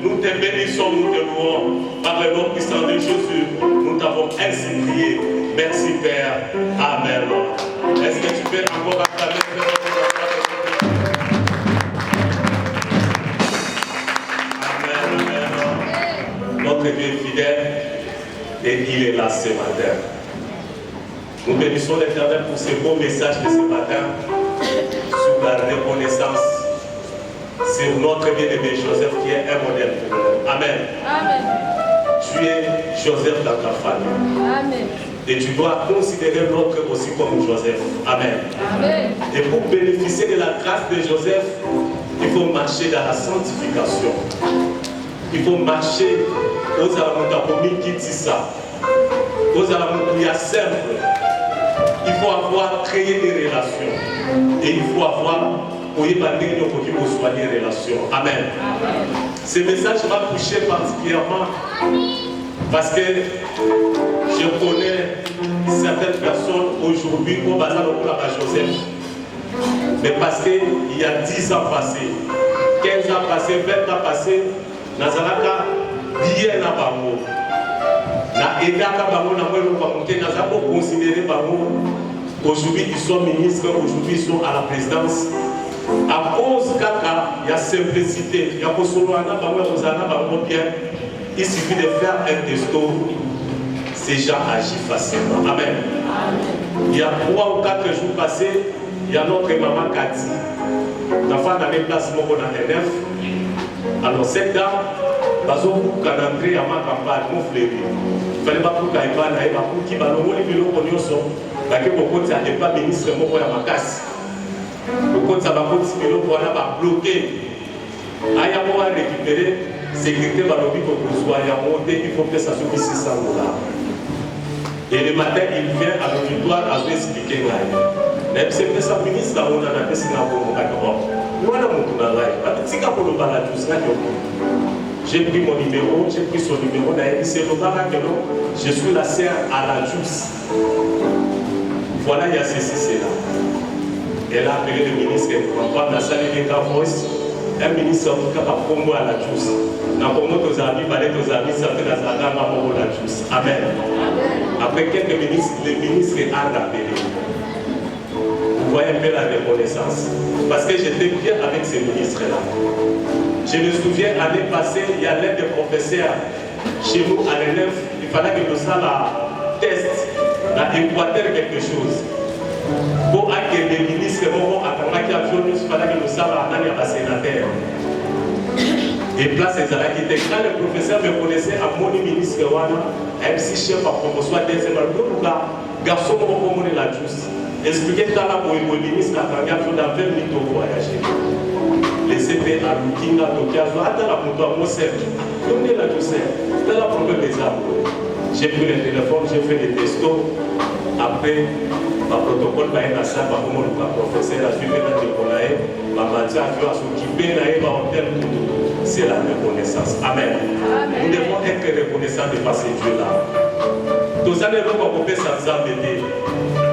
Nous te bénissons, nous te louons. Par le nom puissant de Jésus, nous t'avons ainsi prié. Merci Père. Amen. Est-ce que tu peux encore acclamer Amen, amen. Notre Dieu est fidèle et il est là ce matin. Nous bénissons l'Éternel pour ce beau message de ce matin sur la reconnaissance sur notre bien-aimé Joseph qui est un modèle pour nous. Amen. Amen. Tu es Joseph dans ta famille. Amen. Et tu dois considérer l'autre aussi comme Joseph. Amen. Amen. Et pour bénéficier de la grâce de Joseph, il faut marcher dans la sanctification. Il faut marcher aux alamouta pour Mikitissa. Aux alamouta simple. Il faut avoir créé des relations. Et il faut avoir des relations. Amen. Ce message m'a touché particulièrement Parce que je connais certaines personnes aujourd'hui au bazar de la Joseph. Mais parce qu'il y a 10 ans passés, 15 ans passés, 20 ans passés, Nazalaka, bien à Bango. Na Edaka Bango, na Mwelo Bamonte, Nazako considéré Bango. Aujourd'hui, ils sont ministres, aujourd'hui, ils sont à la présidence. À cause il y a simplicité, il y a bien. Il suffit de faire un testo, ces gens agissent facilement. Amen. Il y a 3 ou 4 jours passés, il y a notre maman Cathy. L'enfant n'a même place mon NF. Alors cette dame, parce qu'on a entré à ma campagne, mon frère. Il fallait pas pour qu'il y ait pas pour qui va le monde de l'opinion sont. Parce que beaucoup de pas ministre mon pour ma casse. Beaucoup de ça va continuer pour bloquer. Aïe, on va récupérer. Sécurité va le dire que soit monté, il faut que ça soit 600 $. Et le matin, il vient à l'auditoire à nous expliquer. Même si c'est ça, ministre, on a un peu de j'ai pris mon numéro, j'ai pris son numéro, c'est le barakelo, je suis la sœur à la Juice. Voilà, il y a ceci, c'est là. Elle a appelé le ministre, Antoine Nassali Voice. Un ministre qui a promu à la Juice. Nous avons nos amis, ça fait la Juice. Amen. Après quelques ministres, le ministre a appelé. Vous voyez un peu la reconnaissance. Parce que j'étais bien avec ces ministres-là. Je me souviens, l'année passée, il y a l'un des professeurs chez nous à l'élève, il fallait que nous fassions la test, la Équateur quelque chose. Pour que les ministres vont attendre qu'il y a il fallait que nous fassions la sénateur. Et place ces années qui étaient quand le professeur me connaissait à mon ministre, MC chef à promotion à deuxième année, garçon pour la justice. Expliquez dans la ministre à travers dans 20 minutes au voyager. Les CP à Lukinga, Tokiazo, à la montagne, mon cercle. Donnez la douceur. Dans la problème des arbres. J'ai pris le téléphone, j'ai fait des testos. Après, ma protocole va être à ça, ma professeur a suivi la décollée, ma matière a s'occuper, c'est la reconnaissance. Amen. Nous devons être reconnaissants de passer Dieu là. Tous années, on peut s'en aider.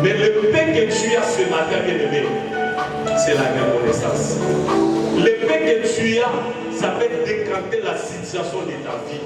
Mais le pain que tu as ce matin, bien aimé, c'est la reconnaissance. Le pain que tu as, ça peut décanter la situation de ta vie.